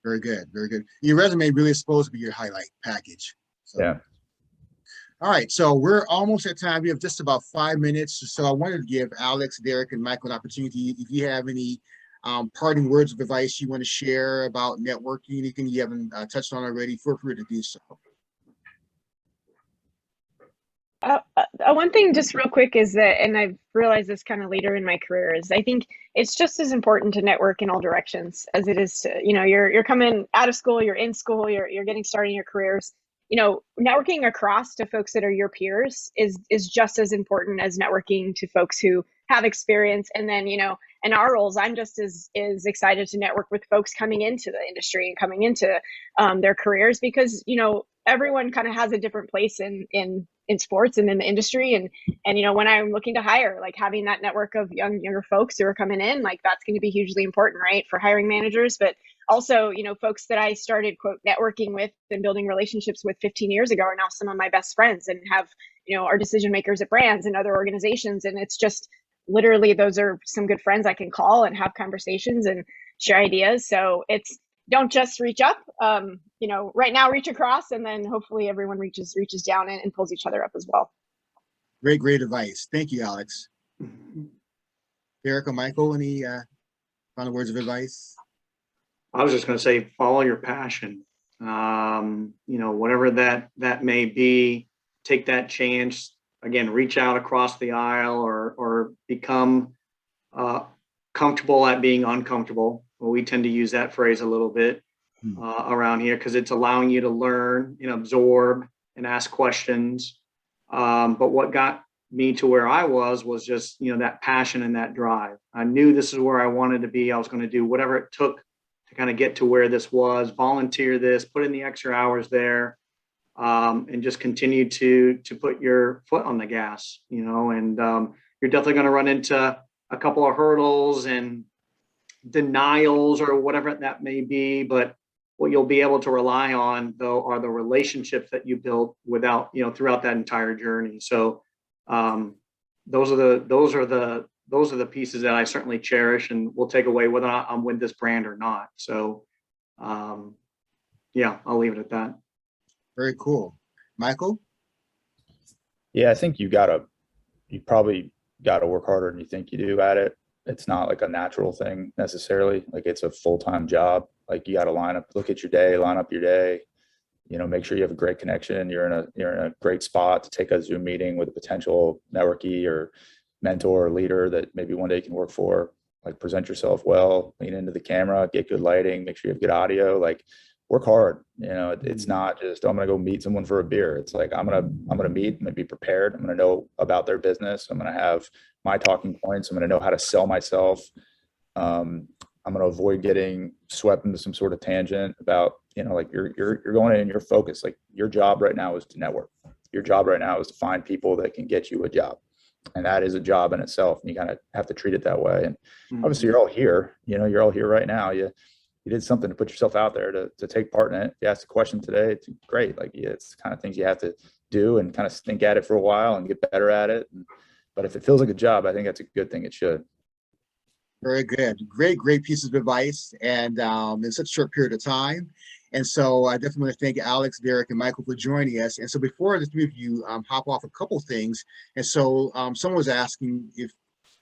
Very good. Very good. Your resume really is supposed to be your highlight package. So. Yeah. All right, so we're almost at time. We have just about 5 minutes. So I wanted to give Alex, Derek, and Michael an opportunity. If you have any parting words of advice you want to share about networking, anything you haven't touched on already, feel free to do so. One thing just real quick is that, and I've realized this kind of later in my career, is I think it's just as important to network in all directions as it is to, you're coming out of school, you're in school, you're getting started in your careers. Networking across to folks that are your peers is just as important as networking to folks who have experience. And then, in our roles, I'm just as excited to network with folks coming into the industry and coming into their careers, because, everyone kind of has a different place in sports and in the industry. And when I'm looking to hire, like having that network of younger folks who are coming in, like that's going to be hugely important, right, for hiring managers. But also, folks that I started, quote, networking with and building relationships with 15 years ago are now some of my best friends and have, are decision makers at brands and other organizations. And it's just literally, those are some good friends I can call and have conversations and share ideas. So don't just reach up, right now reach across, and then hopefully everyone reaches down and pulls each other up as well. Great advice. Thank you, Alex. Derek or Michael, any final words of advice? I was just going to say, follow your passion. Whatever that may be, take that chance. Again, reach out across the aisle or become comfortable at being uncomfortable. Well, we tend to use that phrase a little bit around here because it's allowing you to learn and absorb and ask questions. But what got me to where I was just, that passion and that drive. I knew this is where I wanted to be. I was going to do whatever it took to kind of get to where this was, volunteer this, put in the extra hours there, and just continue to put your foot on the gas, and you're definitely going to run into a couple of hurdles and denials or whatever that may be, but what you'll be able to rely on though are the relationships that you build throughout that entire journey. So those are the pieces that I certainly cherish and will take away whether or not I'm with this brand or not. So I'll leave it at that. Very cool. Michael? Yeah, I think you probably gotta work harder than you think you do at it. It's not like a natural thing necessarily. Like it's a full-time job. Like you got to line up your day, make sure you have a great connection. You're in a great spot to take a Zoom meeting with a potential networkee or mentor or leader that maybe one day you can work for. Like present yourself well, lean into the camera, get good lighting, make sure you have good audio, like work hard. It's not just, I'm going to go meet someone for a beer. It's like, I'm going to meet, I'm going to be prepared. I'm going to know about their business. I'm going to have my talking points. I'm going to know how to sell myself. I'm going to avoid getting swept into some sort of tangent about, like you're going in, your focus, like your job right now is to network. Your job right now is to find people that can get you a job. And that is a job in itself. And you kind of have to treat it that way. And obviously you're all here, you're all here right now. You did something to put yourself out there to take part in it. You asked a question today. It's great. Like it's the kind of things you have to do and kind of think at it for a while and get better at it. But if it feels like a job, I think that's a good thing. It should. Very good. Great pieces of advice, and in such a short period of time. And so I definitely want to thank Alex, Derek, and Michael for joining us. And so before the three of you hop off a couple things, and so someone was asking if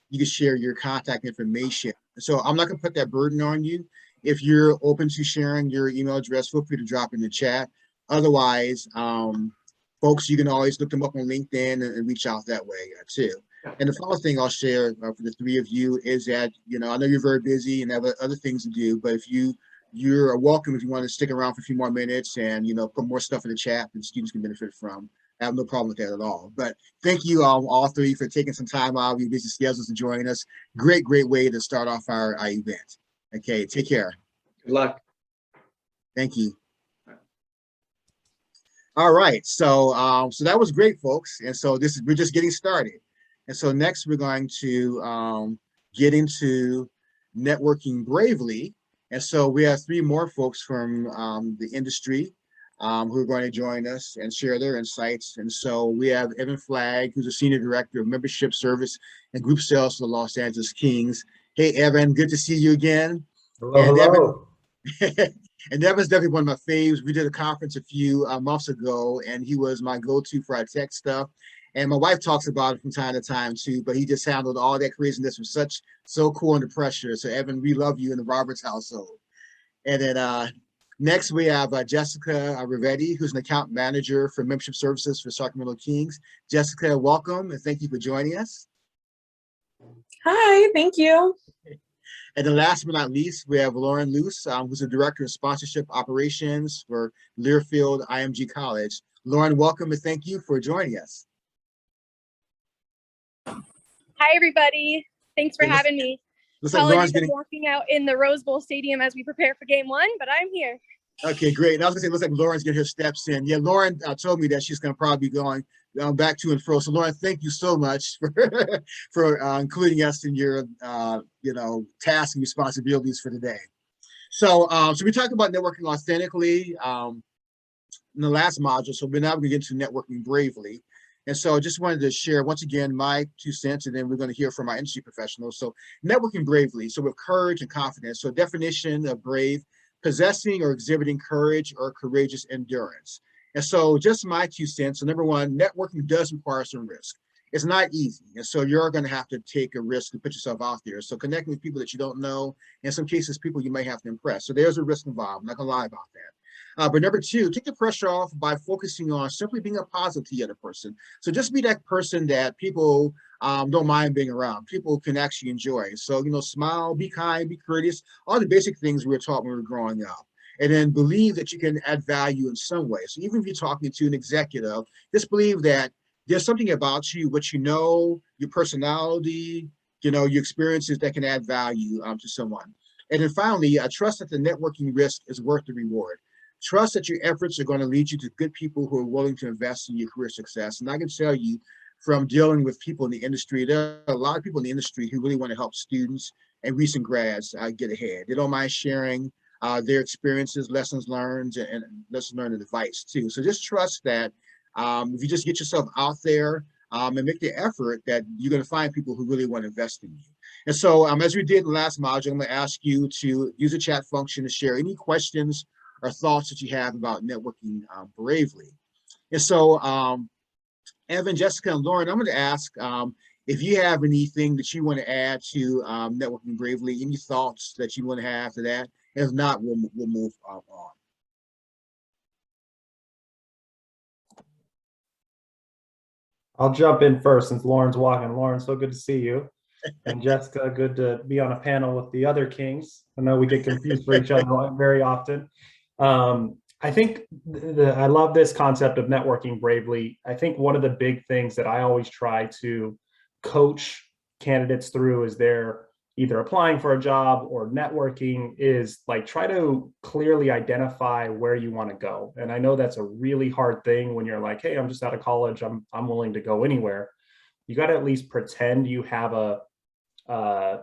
you could share your contact information. So I'm not going to put that burden on you. If you're open to sharing your email address, feel free to drop in the chat. Otherwise, folks, you can always look them up on LinkedIn and reach out that way too. And the final thing I'll share for the three of you is that, I know you're very busy and have other things to do, but if you're welcome if you want to stick around for a few more minutes and, put more stuff in the chat that students can benefit from. I have no problem with that at all. But thank you all three for taking some time out of your busy schedules to join us. Great way to start off our event. Okay, take care. Good luck. Thank you. All right, so that was great, folks. And so we're just getting started. And so next we're going to get into networking bravely. And so we have three more folks from the industry who are going to join us and share their insights. And so we have Evan Flagg, who's a Senior Director of Membership Service and Group Sales for the Los Angeles Kings. Hey, Evan, good to see you again. Hello. Evan, And Evan's definitely one of my faves. We did a conference a few months ago, and he was my go-to for our tech stuff. And my wife talks about it from time to time too, but he just handled all that craziness with so cool under pressure. So Evan, we love you in the Roberts household. And then next we have Jessica Rivetti, who's an account manager for membership services for Sacramento Kings. Jessica, welcome, and thank you for joining us. Hi, thank you. And then last but not least, we have Lauren Luce, who's the Director of Sponsorship Operations for Learfield IMG College. Lauren, welcome and thank you for joining us. Hi, everybody. Thanks for having me. Looks like Lauren's Apologies, I'm walking out in the Rose Bowl Stadium as we prepare for game one, but I'm here. Okay, great. And I was gonna say, it looks like Lauren's getting her steps in. Yeah, Lauren told me that she's gonna probably be going back to and fro. So Lauren, thank you so much for for including us in your tasks and responsibilities for today. So so we talked about networking authentically in the last module. So we're now going to get into networking bravely. And so I just wanted to share once again my 2 cents, and then we're going to hear from our industry professionals. So networking bravely, so with courage and confidence. So definition of brave: possessing or exhibiting courage or courageous endurance. And so just my 2 cents. So number one, networking does require some risk. It's not easy. And so you're going to have to take a risk and put yourself out there. So connecting with people that you don't know, in some cases, people you may have to impress. So there's a risk involved. I'm not going to lie about that. But number two, take the pressure off by focusing on simply being a positive to the other person. So just be that person that people don't mind being around. People can actually enjoy. So, smile, be kind, be courteous, all the basic things we were taught when we were growing up. And then believe that you can add value in some way. So even if you're talking to an executive, just believe that there's something about you, what you know, your personality, your experiences that can add value to someone. And then finally, trust that the networking risk is worth the reward. Trust that your efforts are going to lead you to good people who are willing to invest in your career success. And I can tell you from dealing with people in the industry, there are a lot of people in the industry who really want to help students and recent grads get ahead. They don't mind sharing their experiences, lessons learned, and advice too. So just trust that if you just get yourself out there and make the effort, that you're going to find people who really want to invest in you. And so as we did in the last module, I'm going to ask you to use the chat function to share any questions or thoughts that you have about networking bravely. And so Evan, Jessica, and Lauren, I'm going to ask if you have anything that you want to add to networking bravely, any thoughts that you want to have to that. If not, we'll move on. I'll jump in first since Lauren's walking. Lauren, so good to see you. And Jessica, good to be on a panel with the other Kings. I know we get confused for each other very often. I think I love this concept of networking bravely. I think one of the big things that I always try to coach candidates through is they're either applying for a job or networking is like, try to clearly identify where you want to go. And I know that's a really hard thing when you're like, hey, I'm just out of college. I'm willing to go anywhere. You got to at least pretend you have a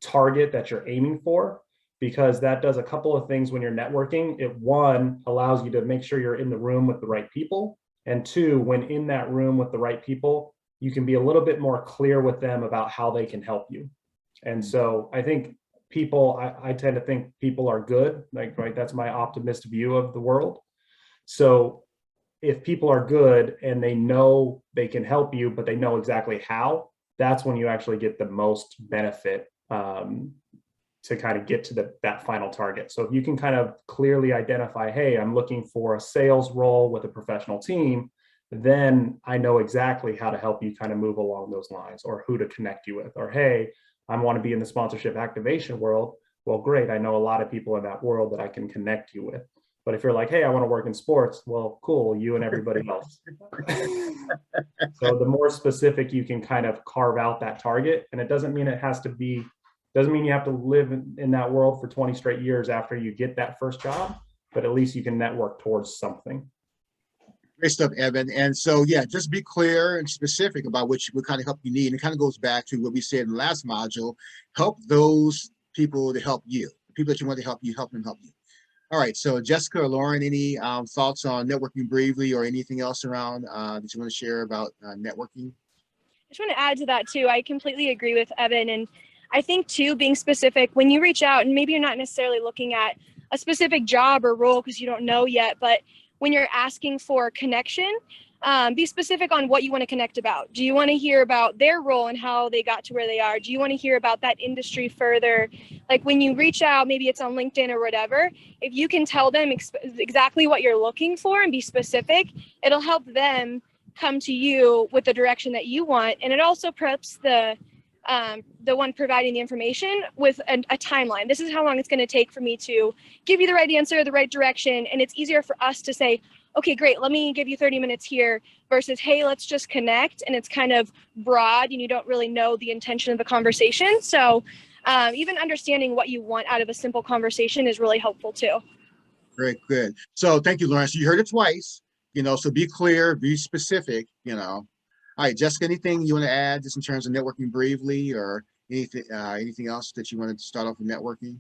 target that you're aiming for, because that does a couple of things when you're networking. It, one, allows you to make sure you're in the room with the right people. And two, when in that room with the right people, you can be a little bit more clear with them about how they can help you. And so I think people, I tend to think people are good, right? That's my optimist view of the world. So if people are good and they know they can help you, but they know exactly how, that's when you actually get the most benefit to kind of get to that final target. So if you can kind of clearly identify, hey, I'm looking for a sales role with a professional team, then I know exactly how to help you kind of move along those lines, or who to connect you with. Or, hey, I want to be in the sponsorship activation world. Well, great. I know a lot of people in that world that I can connect you with. But if you're like, hey, I want to work in sports, well, cool, you and everybody else. So the more specific you can kind of carve out that target, and it doesn't mean it has to be, doesn't mean you have to live in that world for 20 straight years after you get that first job, but at least you can network towards something. Great stuff, Evan. And so, yeah, just be clear and specific about what kind of help you need. And it kind of goes back to what we said in the last module: help those people to help you. The people that you want to help you, help them help you. All right. So, Jessica or Lauren, any thoughts on networking bravely, or anything else around that you want to share about networking? I just want to add to that too. I completely agree with Evan. And I think too, being specific, when you reach out, and maybe you're not necessarily looking at a specific job or role because you don't know yet. But when you're asking for connection, be specific on what you want to connect about. Do you want to hear about their role and how they got to where they are? Do you want to hear about that industry further? Like when you reach out, maybe it's on LinkedIn or whatever, if you can tell them exactly what you're looking for and be specific, it'll help them come to you with the direction that you want. And it also preps the one providing the information with a timeline. This is how long it's going to take for me to give you the right answer, the right direction. And it's easier for us to say, okay, great, let me give you 30 minutes here versus, hey, let's just connect. And it's kind of broad and you don't really know the intention of the conversation. So even understanding what you want out of a simple conversation is really helpful too. Great, good. So thank you, Lauren. So you heard it twice, so be clear, be specific, All right, Jessica, anything you want to add just in terms of networking briefly or anything else that you wanted to start off with networking?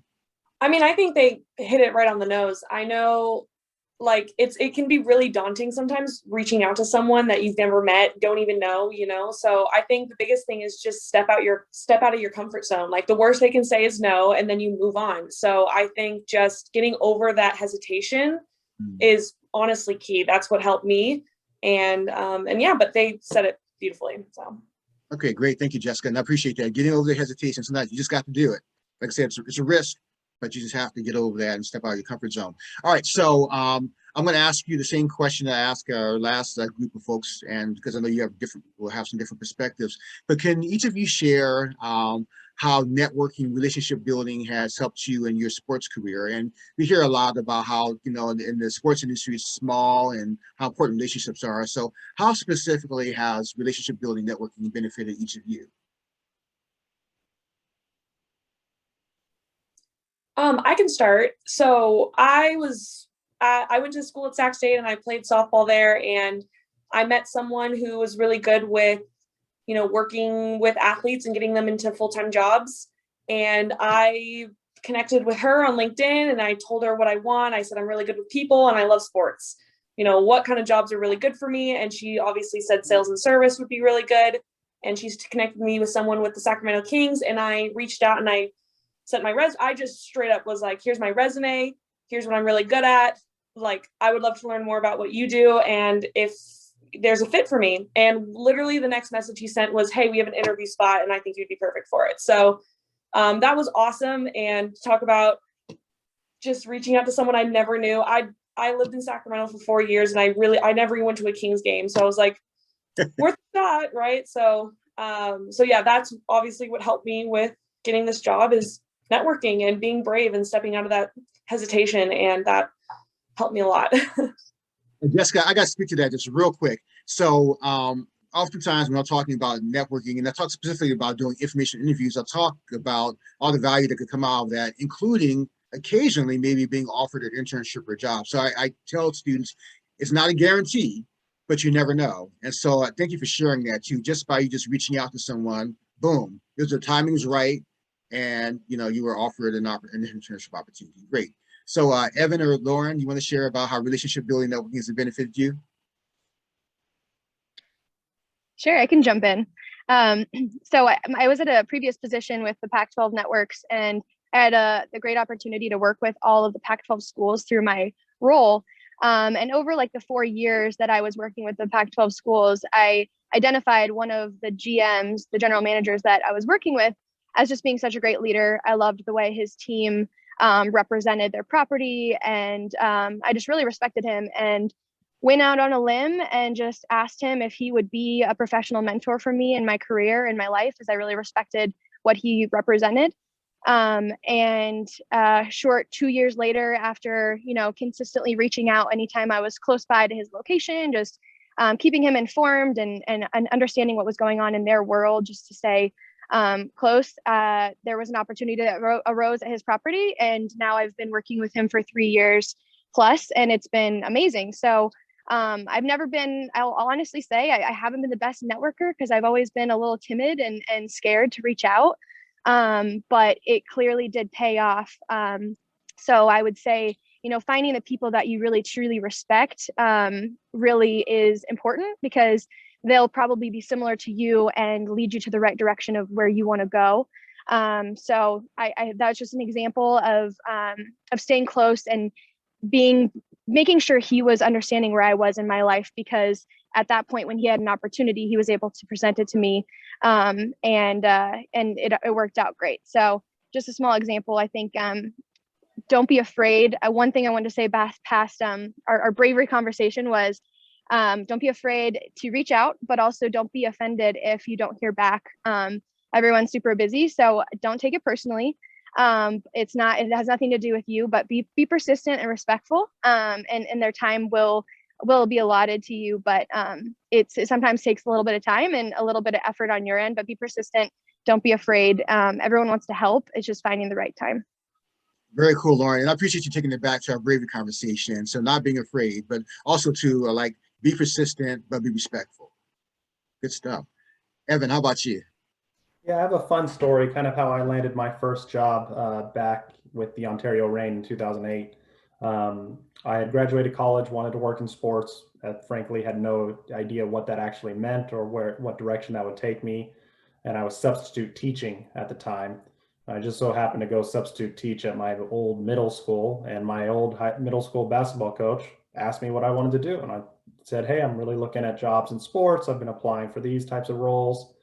I mean, I think they hit it right on the nose. I know it can be really daunting sometimes reaching out to someone that you've never met, don't even know, So I think the biggest thing is just step out of your comfort zone. Like the worst they can say is no, and then you move on. So I think just getting over that hesitation is honestly key. That's what helped me. And yeah, but they said it beautifully. So. Okay, great. Thank you, Jessica. And I appreciate that. Getting over the hesitation. Sometimes you just got to do it. Like I said, it's a risk, but you just have to get over that and step out of your comfort zone. All right, so I'm going to ask you the same question I asked our last group of folks, and because I know we'll have some different perspectives, but can each of you share how networking, relationship building has helped you in your sports career? And we hear a lot about how, in the sports industry, it's small and how important relationships are. So how specifically has relationship building networking benefited each of you? I can start. So I went to school at Sac State and I played softball there, and I met someone who was really good with, working with athletes and getting them into full-time jobs. And I connected with her on LinkedIn and I told her what I want. I said, I'm really good with people and I love sports. What kind of jobs are really good for me? And she obviously said sales and service would be really good. And she's connected me with someone with the Sacramento Kings. And I reached out and I sent my I just straight up was like, here's my resume. Here's what I'm really good at. Like, I would love to learn more about what you do. And if there's a fit for me. And literally the next message he sent was, hey, we have an interview spot and I think you'd be perfect for it. So that was awesome. And talk about just reaching out to someone I never knew. I lived in Sacramento for 4 years and I never even went to a Kings game. So I was like, worth a shot, right? So yeah, that's obviously what helped me with getting this job is networking and being brave and stepping out of that hesitation. And that helped me a lot. Jessica, I got to speak to that just real quick. So oftentimes when I'm talking about networking, and I talk specifically about doing information interviews, I talk about all the value that could come out of that, including occasionally maybe being offered an internship or a job. So I tell students, it's not a guarantee, but you never know. And so thank you for sharing that too. Just by you just reaching out to someone, boom, the timing was right, and you were offered an internship opportunity. Great. So Evan or Lauren, you want to share about how relationship building networking has benefited you? Sure, I can jump in. So I was at a previous position with the Pac-12 networks, and I had the great opportunity to work with all of the Pac-12 schools through my role. And over like the 4 years that I was working with the Pac-12 schools, I identified one of the GMs, the general managers that I was working with, as just being such a great leader. I loved the way his team represented their property, and I just really respected him and went out on a limb and just asked him if he would be a professional mentor for me in my career, in my life, as I really respected what he represented. Short 2 years later, after, consistently reaching out anytime I was close by to his location, just keeping him informed and understanding what was going on in their world, just to stay close, there was an opportunity that arose at his property. And now I've been working with him for 3 years plus, and it's been amazing. So I've never been, I'll honestly say, I haven't been the best networker because I've always been a little timid and scared to reach out. But it clearly did pay off. So I would say, finding the people that you really truly respect really is important, because they'll probably be similar to you and lead you to the right direction of where you want to go. So that's just an example of staying close and making sure he was understanding where I was in my life, because at that point when he had an opportunity, he was able to present it to me, and it worked out great. So just a small example. I think don't be afraid. One thing I wanted to say past our bravery conversation was, don't be afraid to reach out, but also don't be offended if you don't hear back. Everyone's super busy, so don't take it personally. It has nothing to do with you, but be persistent and respectful. And their time will be allotted to you, but it sometimes takes a little bit of time and a little bit of effort on your end, but be persistent. Don't be afraid. Everyone wants to help. It's just finding the right time. Very cool, Lauren. And I appreciate you taking it back to our bravery conversation. So not being afraid, but also to like be persistent, but be respectful. Good stuff. Evan, how about you? Yeah, I have a fun story, kind of how I landed my first job back with the Ontario Reign in 2008. I had graduated college, wanted to work in sports, frankly had no idea what that actually meant or what direction that would take me. And I was substitute teaching at the time. I just so happened to go substitute teach at my old middle school, and my old middle school basketball coach asked me what I wanted to do. And I said, hey, I'm really looking at jobs in sports. I've been applying for these types of roles.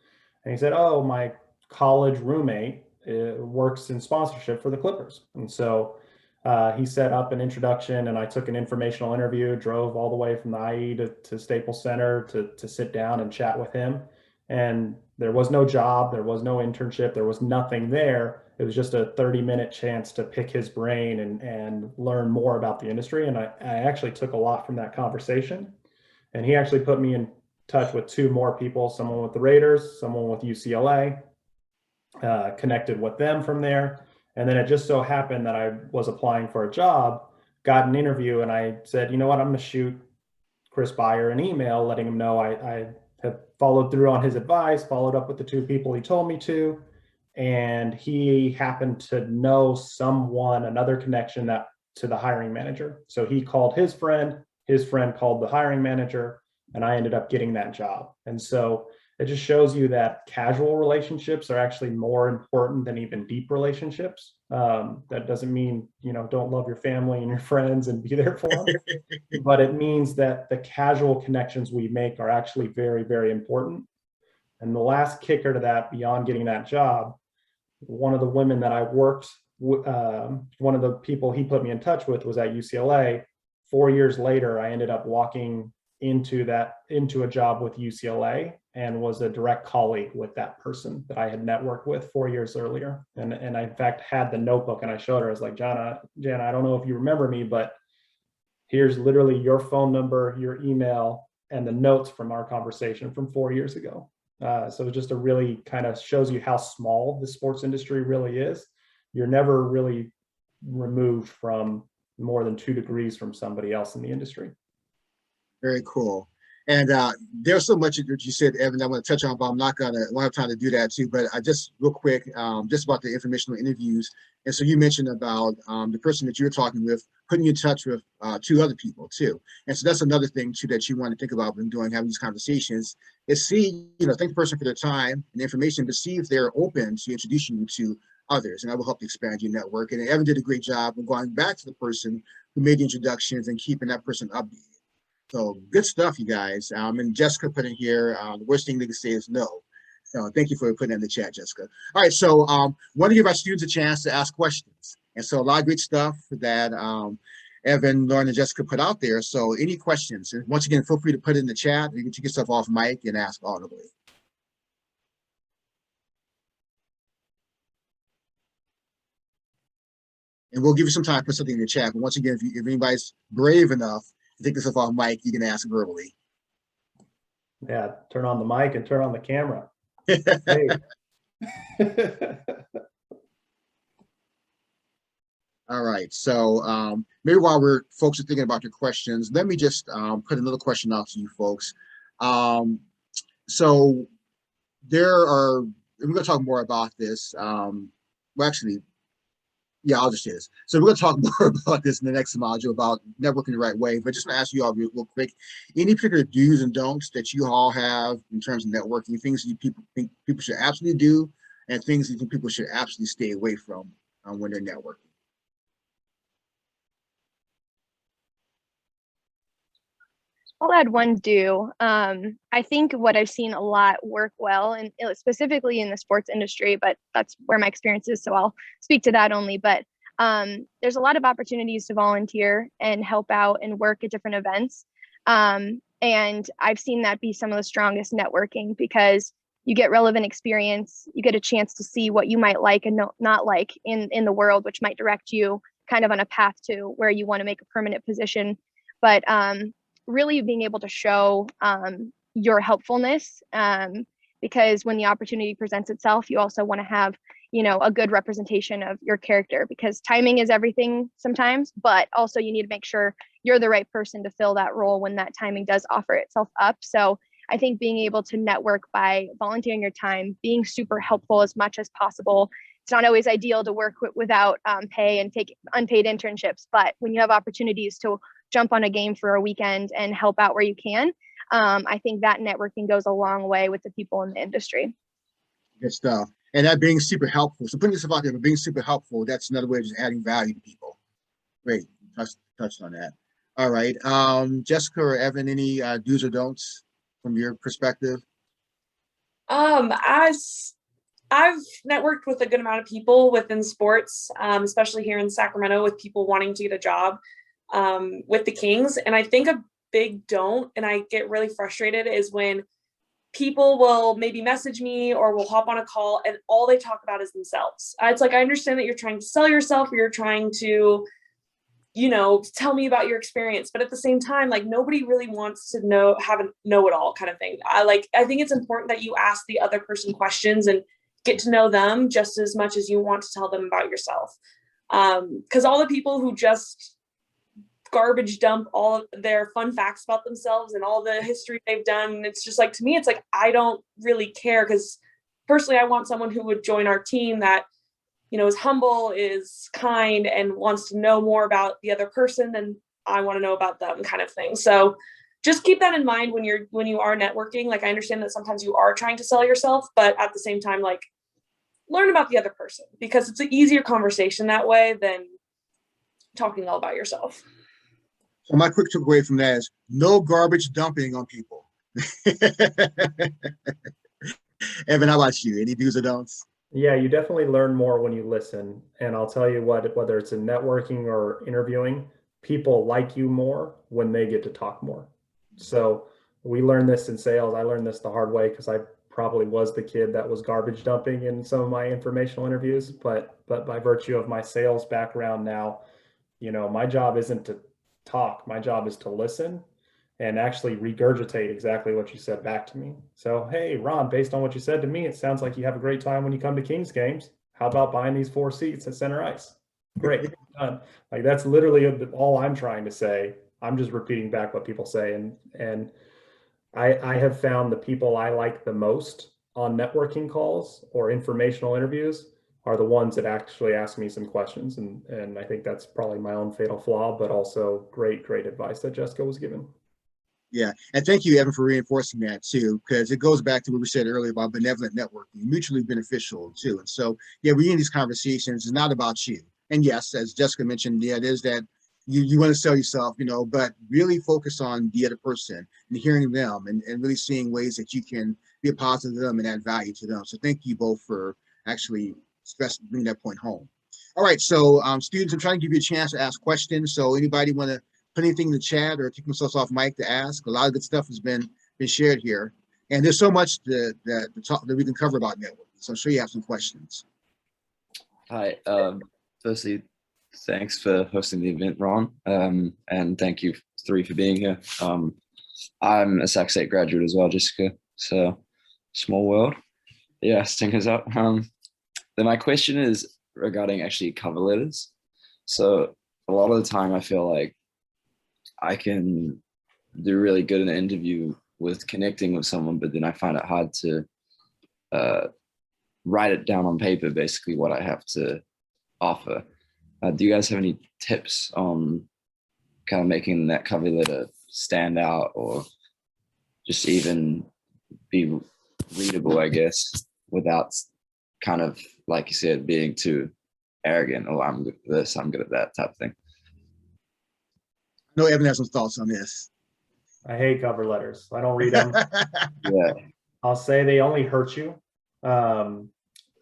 And he said, oh, my college roommate works in sponsorship for the Clippers. And so he set up an introduction, and I took an informational interview, drove all the way from the IE to Staples Center to sit down and chat with him. And there was no job, there was no internship, there was nothing there. It was just a 30-minute chance to pick his brain and learn more about the industry. And I actually took a lot from that conversation. And he actually put me in touch with two more people, someone with the Raiders, someone with UCLA, connected with them from there. And then it just so happened that I was applying for a job, got an interview, and I said, you know what, I'm going to shoot Chris Beyer an email letting him know I have followed through on his advice, followed up with the two people he told me to. And he happened to know someone, another connection to the hiring manager. So he called his friend called the hiring manager, and I ended up getting that job. And so it just shows you that casual relationships are actually more important than even deep relationships. That doesn't mean, don't love your family and your friends and be there for them, but it means that the casual connections we make are actually very, very important. And the last kicker to that, beyond getting that job, one of the women that I worked with, one of the people he put me in touch with was at UCLA. 4 years later, I ended up walking into a job with UCLA and was a direct colleague with that person that I had networked with 4 years earlier. And I, in fact, had the notebook, and I showed her. I was like, Jana, I don't know if you remember me, but here's literally your phone number, your email, and the notes from our conversation from 4 years ago. So just a really kind of shows you how small the sports industry really is. You're never really removed from more than 2 degrees from somebody else in the industry. Very cool. And there's so much that you said, Evan, I want to touch on, but I'm not going to have time to do that too. But I just real quick, just about the informational interviews. And so you mentioned about the person that you're talking with, putting you in touch with 2 other people too. And so that's another thing too that you want to think about when having these conversations is see, thank the person for their time and information, but see if they're open to introducing you to others. And that will help to expand your network. And Evan did a great job of going back to the person who made the introductions and keeping that person updated. So good stuff, you guys. And Jessica put in here, the worst thing they can say is no. So thank you for putting in the chat, Jessica. All right, so want to give our students a chance to ask questions. And so a lot of great stuff that Evan, Lauren, and Jessica put out there. So any questions? And once again, feel free to put it in the chat. You can take yourself off mic and ask audibly. And we'll give you some time to put something in the chat. But once again, if anybody's brave enough, take this off mic, you can ask verbally. Yeah, turn on the mic and turn on the camera. Hey. All right, so maybe while folks are thinking about your questions, let me just put another question out to you folks. So we're going to talk more about this. Well, actually, yeah, I'll just say this. So we're going to talk more about this in the next module about networking the right way. But just want to ask you all real quick, any particular do's and don'ts that you all have in terms of networking, things that you people think people should absolutely do and things that people should absolutely stay away from when they're networking. I'll add one do. I think what I've seen a lot work well, and specifically in the sports industry, but that's where my experience is, so I'll speak to that only. But there's a lot of opportunities to volunteer and help out and work at different events. And I've seen that be some of the strongest networking, because you get relevant experience, you get a chance to see what you might like and not like in the world, which might direct you kind of on a path to where you want to make a permanent position. But really being able to show your helpfulness, because when the opportunity presents itself, you also want to have, a good representation of your character, because timing is everything sometimes, but also you need to make sure you're the right person to fill that role when that timing does offer itself up. So I think being able to network by volunteering your time, being super helpful as much as possible. It's not always ideal to work without pay and take unpaid internships, but when you have opportunities to jump on a game for a weekend and help out where you can, I think that networking goes a long way with the people in the industry. Good stuff. And that being super helpful. So putting yourself out there, but being super helpful, that's another way of just adding value to people. Great. Touched on that. All right. Jessica or Evan, any do's or don'ts from your perspective? As I've networked with a good amount of people within sports, especially here in Sacramento, with people wanting to get a job with the Kings. And I think a big don't, and I get really frustrated, is when people will maybe message me or will hop on a call and all they talk about is themselves. It's like, I understand that you're trying to sell yourself, or you're trying to, tell me about your experience. But at the same time, like, nobody really wants to have a know-it-all kind of thing. I think it's important that you ask the other person questions and get to know them just as much as you want to tell them about yourself. Because all the people who just garbage dump all of their fun facts about themselves and all the history they've done, it's just like, to me, it's like, I don't really care, because personally I want someone who would join our team that is humble, is kind, and wants to know more about the other person than I want to know about them, kind of thing. So just keep that in mind when you are networking. Like, I understand that sometimes you are trying to sell yourself, but at the same time, like, learn about the other person, because it's an easier conversation that way than talking all about yourself. So my quick takeaway from that is no garbage dumping on people. Evan, how about you? Any do's or don'ts? Yeah, you definitely learn more when you listen. And I'll tell you what, whether it's in networking or interviewing, people like you more when they get to talk more. So we learned this in sales. I learned this the hard way, because I probably was the kid that was garbage dumping in some of my informational interviews. But by virtue of my sales background now, my job isn't to talk. My job is to listen and actually regurgitate exactly what you said back to me. So, hey, Ron, based on what you said to me, it sounds like you have a great time when you come to Kings games. How about buying these 4 seats at center ice? Great. Done. Like, that's literally all I'm trying to say. I'm just repeating back what people say. And I have found the people I like the most on networking calls or informational interviews are the ones that actually ask me some questions. And I think that's probably my own fatal flaw, but also great advice that Jessica was given. Yeah, and thank you, Evan, for reinforcing that too, because it goes back to what we said earlier about benevolent networking, mutually beneficial too. And so, yeah, we in these conversations, it's not about you. And yes, as Jessica mentioned, yeah, it is that you want to sell yourself, but really focus on the other person and hearing them and really seeing ways that you can be a positive to them and add value to them. So thank you both for actually bringing that point home. All right, so students, I'm trying to give you a chance to ask questions. So anybody want to put anything in the chat or take themselves off mic to ask? A lot of good stuff has been shared here. And there's so much that we can cover about networking. So I'm sure you have some questions. Hi, firstly, thanks for hosting the event, Ron. And thank you three for being here. I'm a Sac State graduate as well, Jessica. So small world. Yeah, stinkers up. Then my question is regarding actually cover letters. So a lot of the time I feel like I can do really good in an interview with connecting with someone, but then I find it hard to write it down on paper, basically what I have to offer. Do you guys have any tips on kind of making that cover letter stand out or just even be readable, I guess, without kind of, like you said, being too arrogant. Oh, I'm good at this, I'm good at that type of thing. I know Evan has some thoughts on this. I hate cover letters. I don't read them. Yeah. I'll say they only hurt you.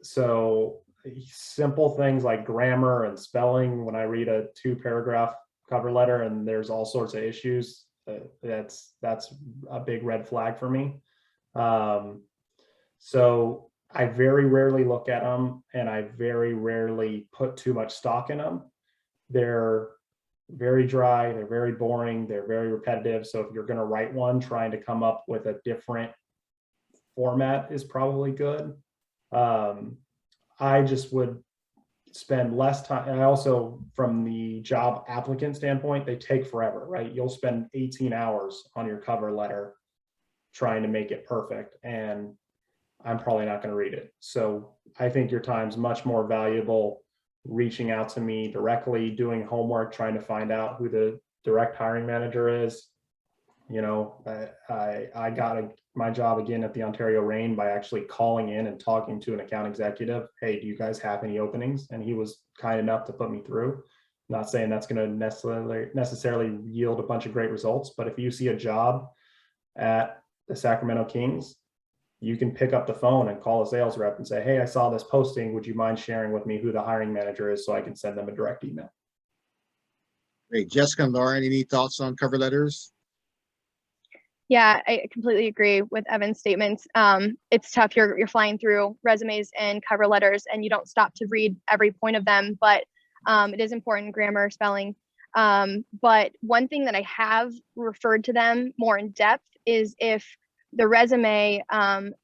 So simple things like grammar and spelling, when I read a 2-paragraph cover letter and there's all sorts of issues, that's a big red flag for me. So I very rarely look at them, and I very rarely put too much stock in them. They're very dry, they're very boring, they're very repetitive. So if you're going to write one, trying to come up with a different format is probably good. I just would spend less time. And I also, from the job applicant standpoint, they take forever, right? You'll spend 18 hours on your cover letter trying to make it perfect, and I'm probably not going to read it. So I think your time's much more valuable reaching out to me directly, doing homework, trying to find out who the direct hiring manager is. You know, I got my job again at the Ontario Reign by actually calling in and talking to an account executive. Hey, do you guys have any openings? And he was kind enough to put me through. Not saying that's going to necessarily yield a bunch of great results, but if you see a job at the Sacramento Kings, you can pick up the phone and call a sales rep and say, hey, I saw this posting. Would you mind sharing with me who the hiring manager is so I can send them a direct email? Great. Jessica and Lauren, any thoughts on cover letters? Yeah, I completely agree with Evan's statements. It's tough. You're flying through resumes and cover letters, and you don't stop to read every point of them. But it is important, grammar, spelling. But one thing that I have referred to them more in depth is if the resume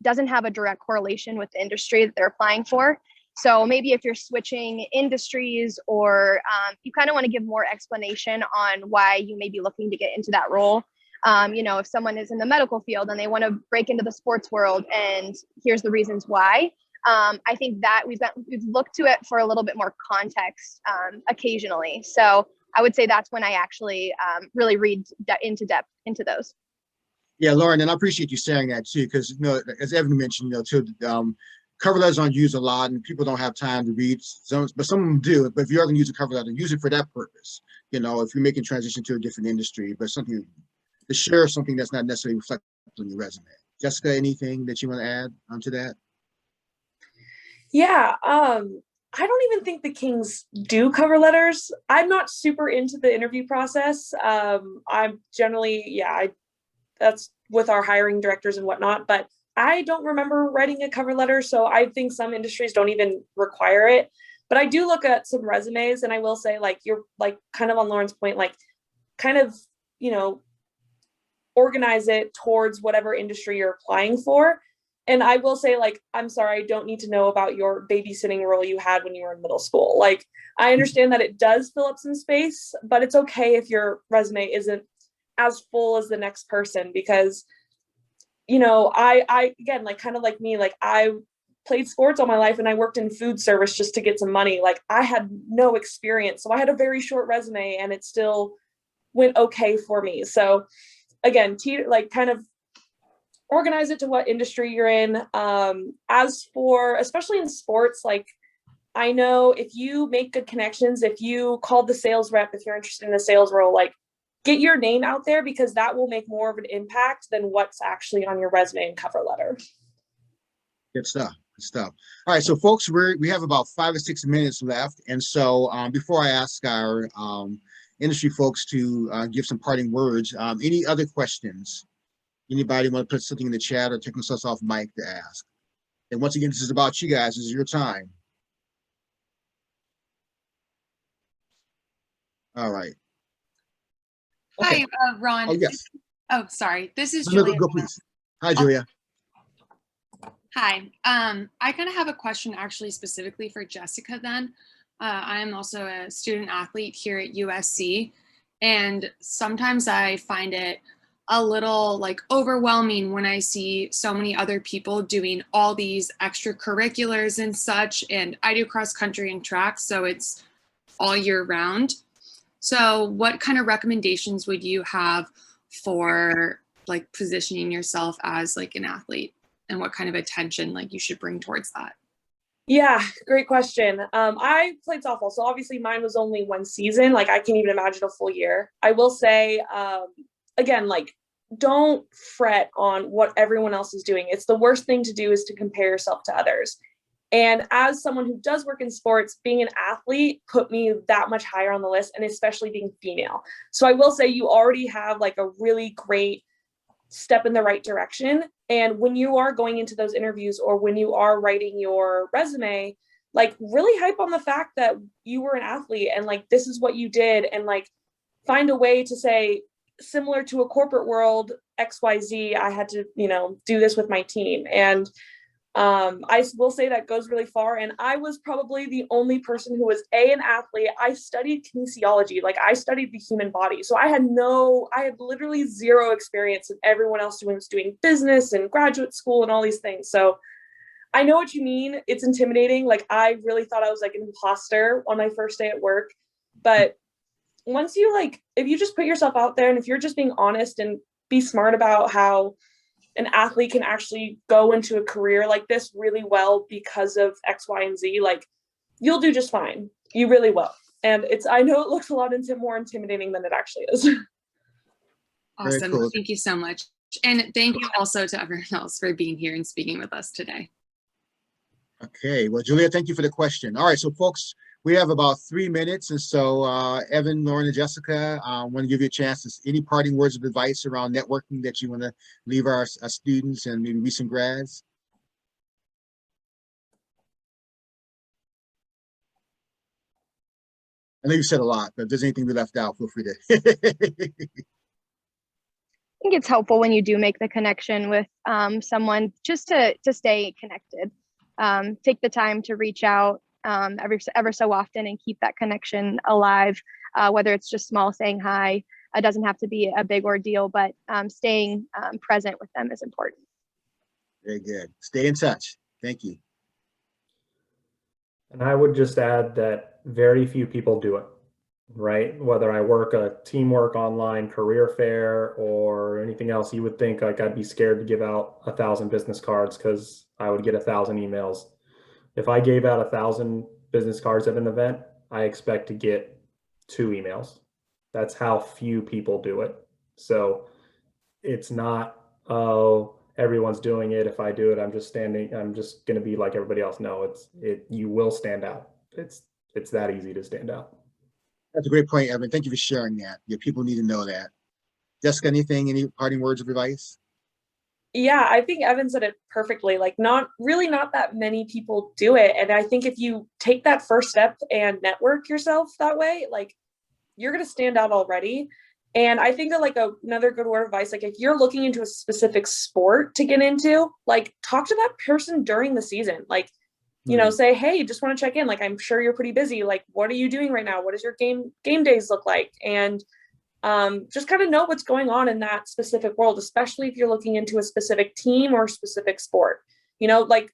doesn't have a direct correlation with the industry that they're applying for. So maybe if you're switching industries, or you kind of want to give more explanation on why you may be looking to get into that role. You know, if someone is in the medical field and they want to break into the sports world, and here's the reasons why. I think that we've looked to it for a little bit more context occasionally. So I would say that's when I actually really read into depth into those. Yeah, Lauren, and I appreciate you saying that too, because, you know, as Evan mentioned, you know, too, cover letters aren't used a lot, and people don't have time to read some, but some of them do. But if you're going to use a cover letter, use it for that purpose. You know, if you're making transition to a different industry, but something to share something that's not necessarily reflected on your resume. Jessica, anything that you want to add onto that? Yeah, I don't even think the Kings do cover letters. I'm not super into the interview process. I'm generally, that's with our hiring directors and whatnot, but I don't remember writing a cover letter. So I think some industries don't even require it, but I do look at some resumes, and I will say, like, you're like kind of on Lauren's point, like kind of, you know, organize it towards whatever industry you're applying for. And I will say, like, I'm sorry, I don't need to know about your babysitting role you had when you were in middle school. Like, I understand that it does fill up some space, but it's okay if your resume isn't as full as the next person, because, you know, I again, like, kind of like me, like, I played sports all my life and I worked in food service just to get some money. Like, I had no experience. So I had a very short resume, and it still went okay for me. So again, like, kind of organize it to what industry you're in. As for, especially in sports, like, I know if you make good connections, if you call the sales rep, if you're interested in a sales role, like, get your name out there, because that will make more of an impact than what's actually on your resume and cover letter. Good stuff. Good stuff. All right, so folks, we have about 5 or 6 minutes left, and so before I ask our industry folks to give some parting words, any other questions? Anybody want to put something in the chat or take themselves off mic to ask? And once again, this is about you guys. This is your time. All right. Okay. Hi, Ron. Oh, yes. Sorry. This is No, Julia. go, please. Hi, Julia. Hi. I kind of have a question actually specifically for Jessica then. I'm also a student athlete here at USC, and sometimes I find it a little like overwhelming when I see so many other people doing all these extracurriculars and such, and I do cross country and track, so it's all year round. So what kind of recommendations would you have for like positioning yourself as like an athlete, and what kind of attention like you should bring towards that? Yeah, great question. I played softball, so obviously mine was only one season. Like I can't even imagine a full year. I will say, again, like don't fret on what everyone else is doing. It's the worst thing to do is to compare yourself to others. And as someone who does work in sports, being an athlete put me that much higher on the list, and especially being female. So I will say you already have like a really great step in the right direction. And when you are going into those interviews or when you are writing your resume, like really hype on the fact that you were an athlete and like this is what you did, and like find a way to say, similar to a corporate world, XYZ, I had to, do this with my team. And I will say that goes really far. And I was probably the only person who was an athlete. I studied kinesiology, like I studied the human body. So I had literally zero experience, and everyone else was doing business and graduate school and all these things. So I know what you mean. It's intimidating. Like I really thought I was like an imposter on my first day at work. But once you if you just put yourself out there, and if you're just being honest and be smart about how an athlete can actually go into a career like this really well because of X, Y, and Z, like you'll do just fine. You really will. And I know it looks a lot more intimidating than it actually is. Awesome. Cool. Thank you so much. And thank you also to everyone else for being here and speaking with us today. Okay, well, Julia, thank you for the question. All right, so folks, we have about 3 minutes. And so Evan, Lauren, and Jessica, I want to give you a chance to any parting words of advice around networking that you want to leave our students and maybe recent grads. I know you said a lot, but if there's anything we left out, feel free to. I think it's helpful when you do make the connection with someone just to stay connected. Take the time to reach out ever so often and keep that connection alive, whether it's just small saying hi. It doesn't have to be a big ordeal, but staying present with them is important. Very good. Stay in touch. Thank you. And I would just add that very few people do it, right? Whether I work a teamwork online career fair or anything else, you would think like I'd be scared to give out 1,000 business cards because I would get 1,000 emails. If I gave out 1,000 business cards at an event, I expect to get 2 emails. That's how few people do it. So it's not, oh, everyone's doing it. If I do it, I'm just going to be like everybody else. No, you will stand out. It's that easy to stand out. That's a great point, Evan. Thank you for sharing that. Yeah, people need to know that. Jessica, any parting words of advice? Yeah, I think Evan said it perfectly. Like not that many people do it. And I think if you take that first step and network yourself that way, like you're going to stand out already. And I think that like another good word of advice, like if you're looking into a specific sport to get into, like talk to that person during the season. Like, say, hey, just want to check in. Like, I'm sure you're pretty busy. Like, what are you doing right now? What does your game days look like? And just kind of know what's going on in that specific world, especially if you're looking into a specific team or specific sport, like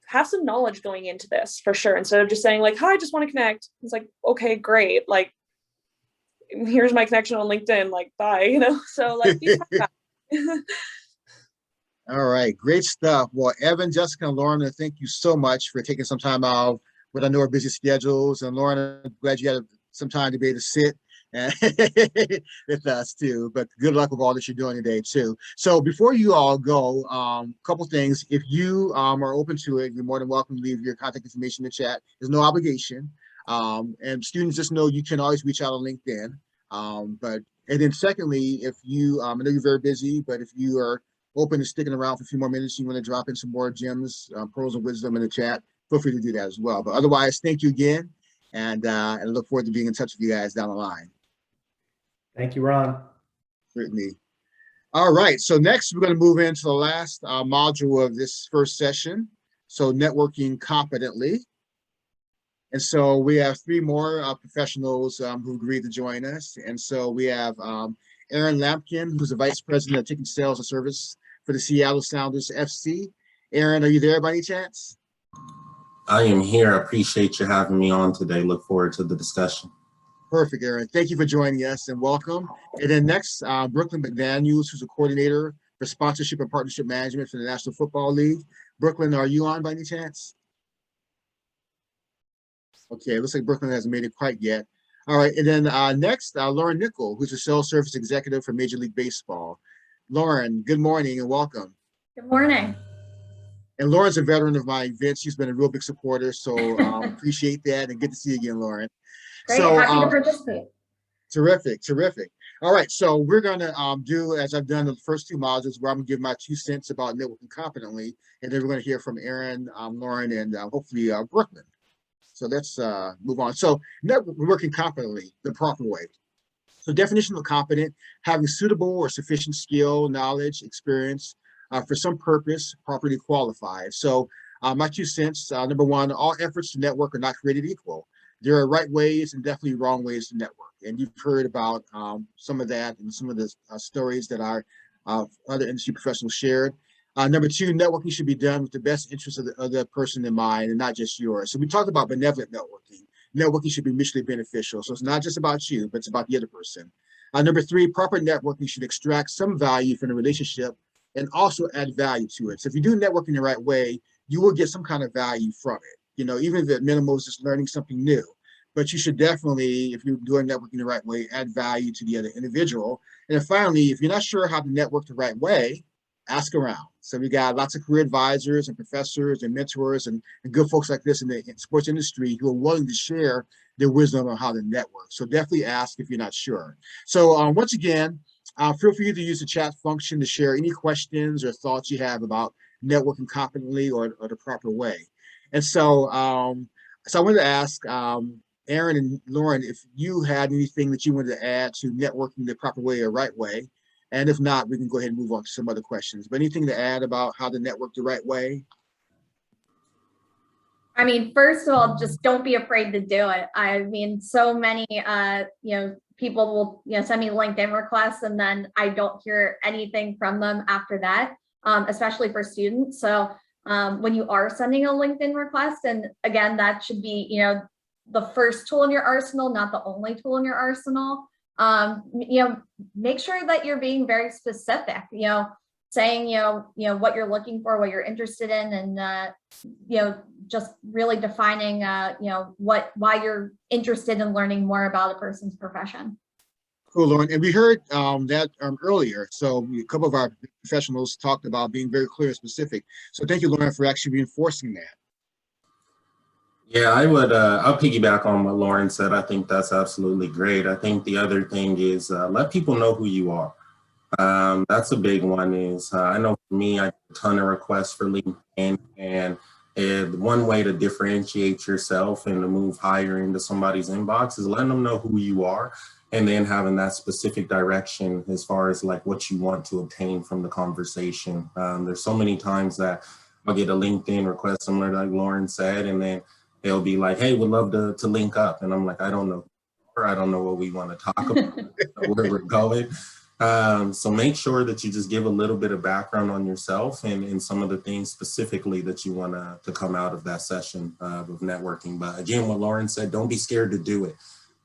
have some knowledge going into this for sure. Instead of just saying like, hi, I just want to connect. It's like, okay, great. Like, here's my connection on LinkedIn, like, bye, so like, All right, great stuff. Well, Evan, Jessica, and Lauren, thank you so much for taking some time out with I know our busy schedules. And Lauren, I'm glad you had some time to be able to sit with us too, but good luck with all that you're doing today too. So before you all go, a couple things. If you are open to it, you're more than welcome to leave your contact information in the chat. There's no obligation. And students just know you can always reach out on LinkedIn. And then secondly, if you, I know you're very busy, but if you are open to sticking around for a few more minutes, you want to drop in some more gems, pearls of wisdom in the chat, feel free to do that as well. But otherwise, thank you again. And I look forward to being in touch with you guys down the line. Thank you, Ron. Certainly. All right, so next we're going to move into the last module of this first session. So networking competently. And so we have 3 more professionals who agreed to join us. And so we have Aaron Lampkin, who's the Vice President of Ticket Sales and Service for the Seattle Sounders FC. Aaron, are you there by any chance? I am here. I appreciate you having me on today. Look forward to the discussion. Perfect, Aaron. Thank you for joining us and welcome. And then next, Brooklyn McDaniels, who's a coordinator for sponsorship and partnership management for the National Football League. Brooklyn, are you on by any chance? Okay, looks like Brooklyn hasn't made it quite yet. All right, and then next, Lauren Nickel, who's a sales service executive for Major League Baseball. Lauren, good morning and welcome. Good morning. And Lauren's a veteran of my events. She's been a real big supporter, so appreciate that and good to see you again, Lauren. Great, So, happy to participate. Terrific, terrific. All right, so we're going to do, as I've done the first two modules, where I'm going to give my 2 cents about networking competently, and then we're going to hear from Aaron, Lauren, and hopefully Brooklyn. So let's move on. So networking competently, the proper way. So definition of competent, having suitable or sufficient skill, knowledge, experience for some purpose, properly qualified. So my 2 cents, number one, all efforts to network are not created equal. There are right ways and definitely wrong ways to network. And you've heard about some of that and some of the stories that our other industry professionals shared. Number two, networking should be done with the best interest of the other person in mind and not just yours. So we talked about benevolent networking. Networking should be mutually beneficial. So it's not just about you, but it's about the other person. Number three, proper networking should extract some value from the relationship and also add value to it. So if you do networking the right way, you will get some kind of value from it. You know, even if at minimal is just learning something new. But you should definitely, if you're doing networking the right way, add value to the other individual. And then finally, if you're not sure how to network the right way, ask around. So we got lots of career advisors and professors and mentors and good folks like this in the sports industry who are willing to share their wisdom on how to network. So definitely ask if you're not sure. So once again, feel free to use the chat function to share any questions or thoughts you have about networking competently or the proper way. And so, so I wanted to ask Aaron and Lauren if you had anything that you wanted to add to networking the proper way or right way. And if not, we can go ahead and move on to some other questions. But anything to add about how to network the right way? I mean, first of all, just don't be afraid to do it. I mean, so many, people will, send me LinkedIn requests and then I don't hear anything from them after that, especially for students. So when you are sending a LinkedIn request, and again, that should be, the first tool in your arsenal, not the only tool in your arsenal. Make sure that you're being very specific, saying, what you're looking for, what you're interested in, and, just really defining, why you're interested in learning more about a person's profession. Cool, Lauren. And we heard that earlier. So a couple of our professionals talked about being very clear and specific. So thank you, Lauren, for actually reinforcing that. Yeah, I'll piggyback on what Lauren said. I think that's absolutely great. I think the other thing is let people know who you are. That's a big one is I know for me, I get a ton of requests for LinkedIn, and one way to differentiate yourself and to move higher into somebody's inbox is letting them know who you are and then having that specific direction as far as like what you want to obtain from the conversation. There's so many times that I'll get a LinkedIn request similar to like Lauren said, and then they'll be like, hey, we'd love to link up. And I'm like, I don't know, or I don't know what we want to talk about, where we're going. So make sure that you just give a little bit of background on yourself and some of the things specifically that you want to come out of that session of networking. But again, what Lauren said, don't be scared to do it.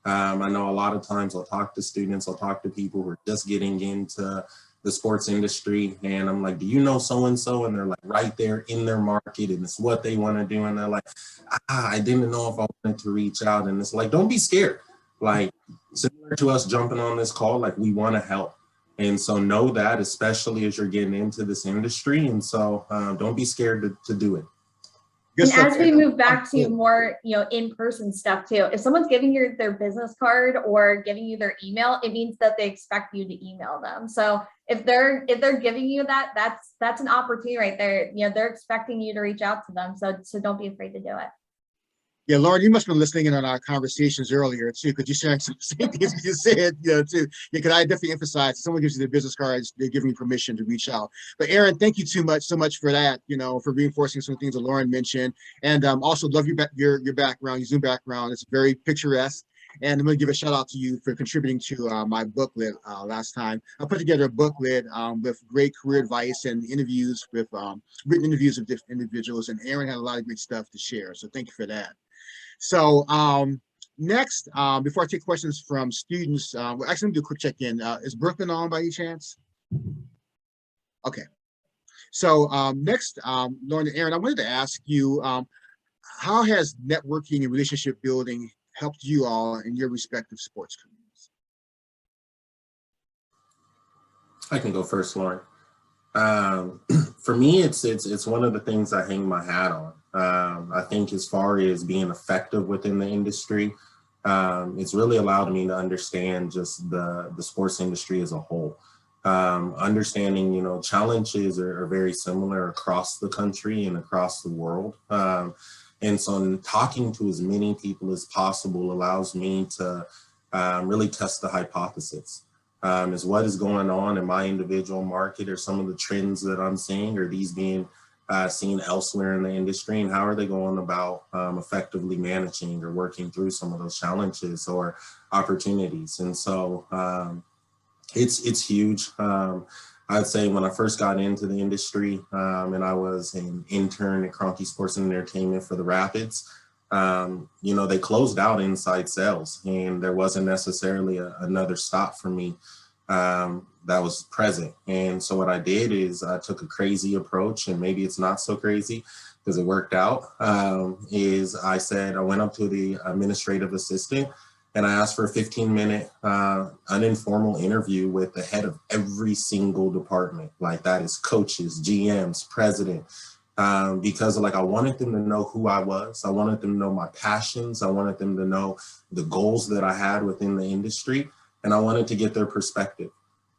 I know a lot of times I'll talk to students, I'll talk to people who are just getting into the sports industry, and I'm like, do you know so-and-so? And they're like right there in their market and it's what they want to do. And they're like, I didn't know if I wanted to reach out. And it's like, don't be scared. Like similar to us jumping on this call, like we want to help. And so know that, especially as you're getting into this industry. And so don't be scared to do it. And as we move back to more, in-person stuff too, if someone's giving you their business card or giving you their email, it means that they expect you to email them. So if they're giving you that, that's an opportunity right there. They're expecting you to reach out to them. So don't be afraid to do it. Yeah, Lauren, you must have been listening in on our conversations earlier too, because you're sharing some same things you said, too. Yeah, because I definitely emphasize if someone gives you their business cards, they're giving you permission to reach out. But Aaron, thank you so much for that, for reinforcing some things that Lauren mentioned. And also love your background, your Zoom background. It's very picturesque. And I'm going to give a shout out to you for contributing to my booklet last time. I put together a booklet with great career advice and interviews with written interviews of different individuals. And Aaron had a lot of great stuff to share. So thank you for that. So next, before I take questions from students, we're actually gonna do a quick check-in. Is Brooklyn on by any chance? Okay. So next, Lauren and Aaron, I wanted to ask you, how has networking and relationship building helped you all in your respective sports careers? I can go first, Lauren. For me, it's one of the things I hang my hat on. I think as far as being effective within the industry, it's really allowed me to understand just the sports industry as a whole. Understanding, you know, challenges are very similar across the country and across the world. And so talking to as many people as possible allows me to really test the hypothesis. Is what is going on in my individual market, or some of the trends that I'm seeing, or these being seen elsewhere in the industry, and how are they going about effectively managing or working through some of those challenges or opportunities. And so it's huge. I'd say when I first got into the industry and I was an intern at Cronky Sports and Entertainment for the Rapids, you know, they closed out inside sales, and there wasn't necessarily another stop for me that was present. And so what I did is I took a crazy approach, and maybe it's not so crazy because it worked out, is I said, I went up to the administrative assistant and I asked for a 15-minute uninformal interview with the head of every single department. Like, that is coaches, GMs, president, because like I wanted them to know who I was. I wanted them to know my passions. I wanted them to know the goals that I had within the industry, and I wanted to get their perspective.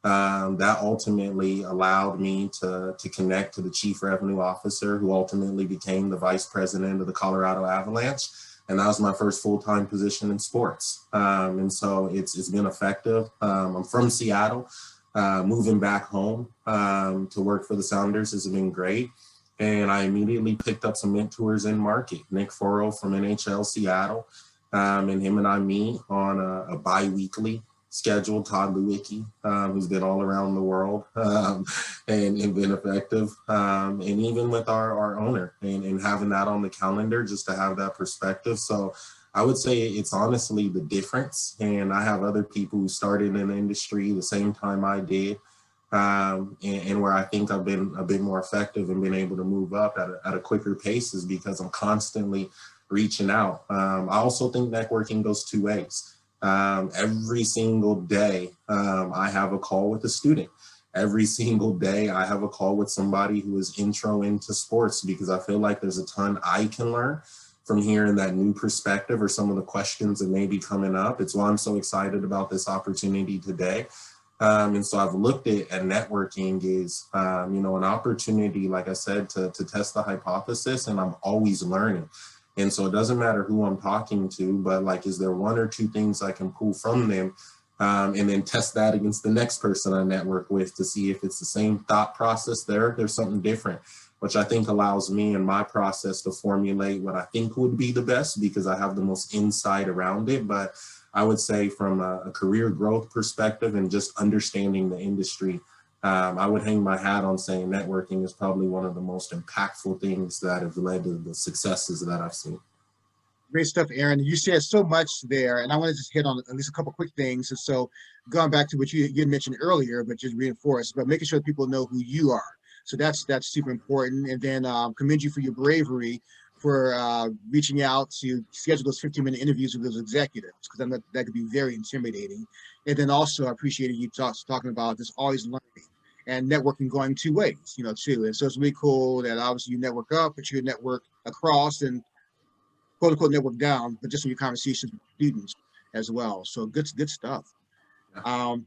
That ultimately allowed me to connect to the chief revenue officer, who ultimately became the vice president of the Colorado Avalanche. And that was my first full-time position in sports. And so it's been effective. I'm from Seattle. Moving back home to work for the Sounders has been great. And I immediately picked up some mentors in market. Nick Foro from NHL Seattle, and him and I meet on a bi-weekly schedule. Todd Lewicki, who's been all around the world and been effective. And even with our owner and having that on the calendar just to have that perspective. So I would say it's honestly the difference. And I have other people who started in the industry the same time I did. And where I think I've been a bit more effective and been able to move up at a quicker pace is because I'm constantly reaching out. I also think networking goes two ways. Every single day, I have a call with a student. Every single day, I have a call with somebody who is intro into sports, because I feel like there's a ton I can learn from hearing that new perspective or some of the questions that may be coming up. It's why I'm so excited about this opportunity today. And so I've looked at networking is, you know, an opportunity, like I said, to test the hypothesis, and I'm always learning. And so it doesn't matter who I'm talking to, but like, is there one or two things I can pull from them and then test that against the next person I network with to see if it's the same thought process there's something different, which I think allows me in my process to formulate what I think would be the best, because I have the most insight around it. But I would say from a career growth perspective and just understanding the industry, I would hang my hat on saying networking is probably one of the most impactful things that have led to the successes that I've seen. Great stuff, Aaron. You said so much there, and I want to just hit on at least a couple quick things. And so going back to what you had mentioned earlier, but just reinforce, but making sure people know who you are. So that's super important. And then commend you for your bravery for reaching out to schedule those 15-minute interviews with those executives, because that could be very intimidating. And then also I appreciated you talking about just always learning and networking going two ways, you know, too. And so it's really cool that obviously you network up, but you network across and quote unquote network down, but just in your conversations with students as well. So good stuff. Yeah.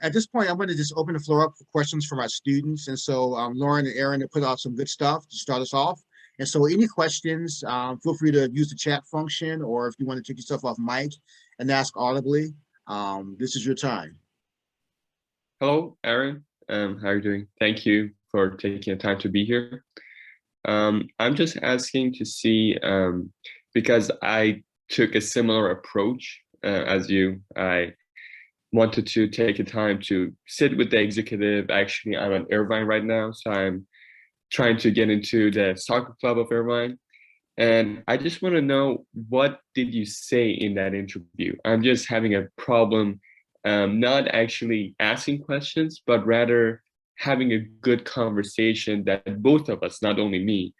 At this point, I'm going to just open the floor up for questions from our students. And so Lauren and Aaron have put out some good stuff to start us off. And so any questions, feel free to use the chat function, or if you want to take yourself off mic and ask audibly, this is your time. Hello, Aaron. How are you doing? Thank you for taking the time to be here. I'm just asking to see, because I took a similar approach as you. I wanted to take the time to sit with the executive. Actually, I'm at Irvine right now, so I'm trying to get into the soccer club of Irvine. And I just want to know, what did you say in that interview? I'm just having a problem not actually asking questions, but rather having a good conversation that both of us, not only me,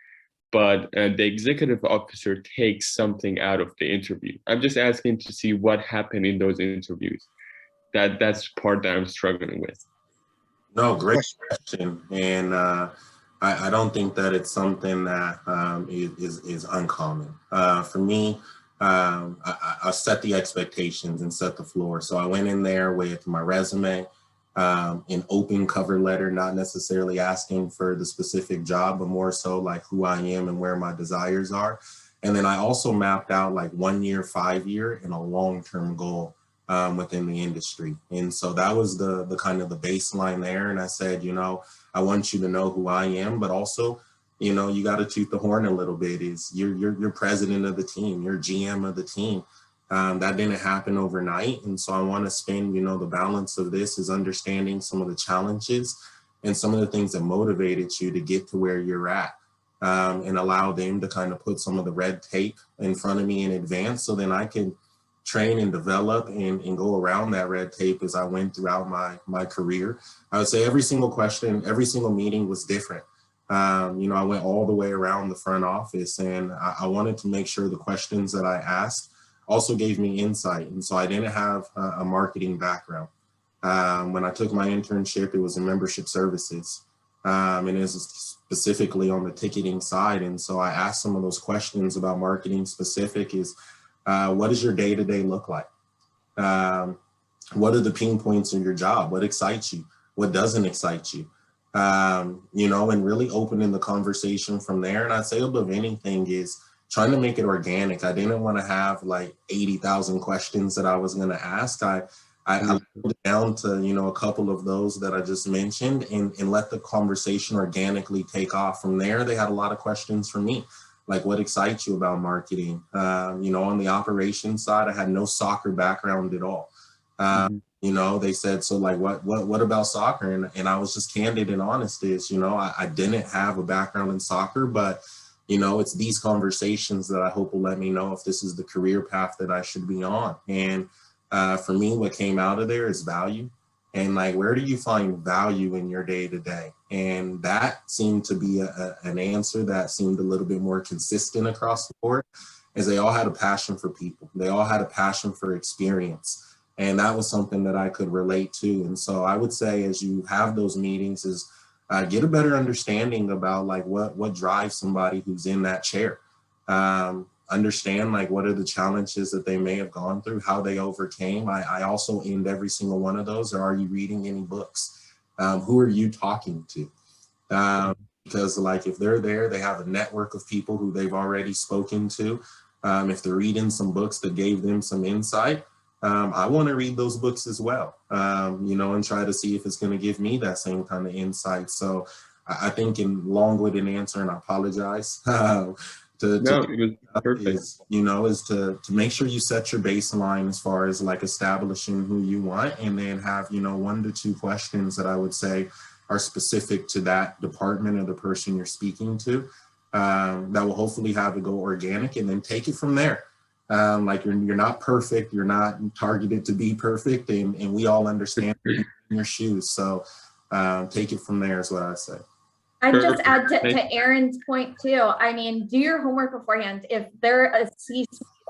but the executive officer takes something out of the interview. I'm just asking to see what happened in those interviews. That's part that I'm struggling with. No, great question. And I don't think that it's something that is uncommon. For me, I set the expectations and set the floor. So I went in there with my resume, an open cover letter, not necessarily asking for the specific job, but more so like who I am and where my desires are. And then I also mapped out like 1 year, 5 year, and a long-term goal within the industry. And so that was the kind of the baseline there. And I said, you know, I want you to know who I am, but also, you know, you got to toot the horn a little bit. Is you're president of the team, you're GM of the team. That didn't happen overnight. And so I want to spend, you know, the balance of this is understanding some of the challenges and some of the things that motivated you to get to where you're at, and allow them to kind of put some of the red tape in front of me in advance so then I can train and develop and go around that red tape as I went throughout my career. I would say every single question, every single meeting was different. You know, I went all the way around the front office, and I wanted to make sure the questions that I asked also gave me insight. And so I didn't have a marketing background. When I took my internship, it was in membership services, and it was specifically on the ticketing side. And so I asked some of those questions about marketing specific is, what does your day-to-day look like? What are the pain points in your job? What excites you? What doesn't excite you? You know, and really opening the conversation from there. And I'd say above anything is trying to make it organic. I didn't want to have like 80,000 questions that I was going to ask. I put it down to, you know, a couple of those that I just mentioned and let the conversation organically take off. From there, they had a lot of questions for me. Like, what excites you about marketing? You know, on the operations side, I had no soccer background at all. You know, they said, so like, what about soccer? And I was just candid and honest is, you know, I didn't have a background in soccer, but, you know, it's these conversations that I hope will let me know if this is the career path that I should be on. And for me, what came out of there is value. And like, where do you find value in your day to day? And that seemed to be an answer that seemed a little bit more consistent across the board, as they all had a passion for people. They all had a passion for experience. And that was something that I could relate to. And so I would say, as you have those meetings, is get a better understanding about like what drives somebody who's in that chair. Understand like what are the challenges that they may have gone through, how they overcame. I also end every single one of those. Or are you reading any books? Who are you talking to? Because like if they're there, they have a network of people who they've already spoken to. If they're reading some books that gave them some insight, I want to read those books as well, you know, and try to see if it's going to give me that same kind of insight. So I think in long-winded answer, and I apologize, is, you know, is to make sure you set your baseline as far as like establishing who you want, and then have, you know, 1 to 2 questions that I would say are specific to that department or the person you're speaking to, that will hopefully have it go organic, and then take it from there. Like you're not perfect, you're not targeted to be perfect, and we all understand in your shoes. So take it from there is what I say. I'd just add to Aaron's point too. I mean, do your homework beforehand. If they're a C,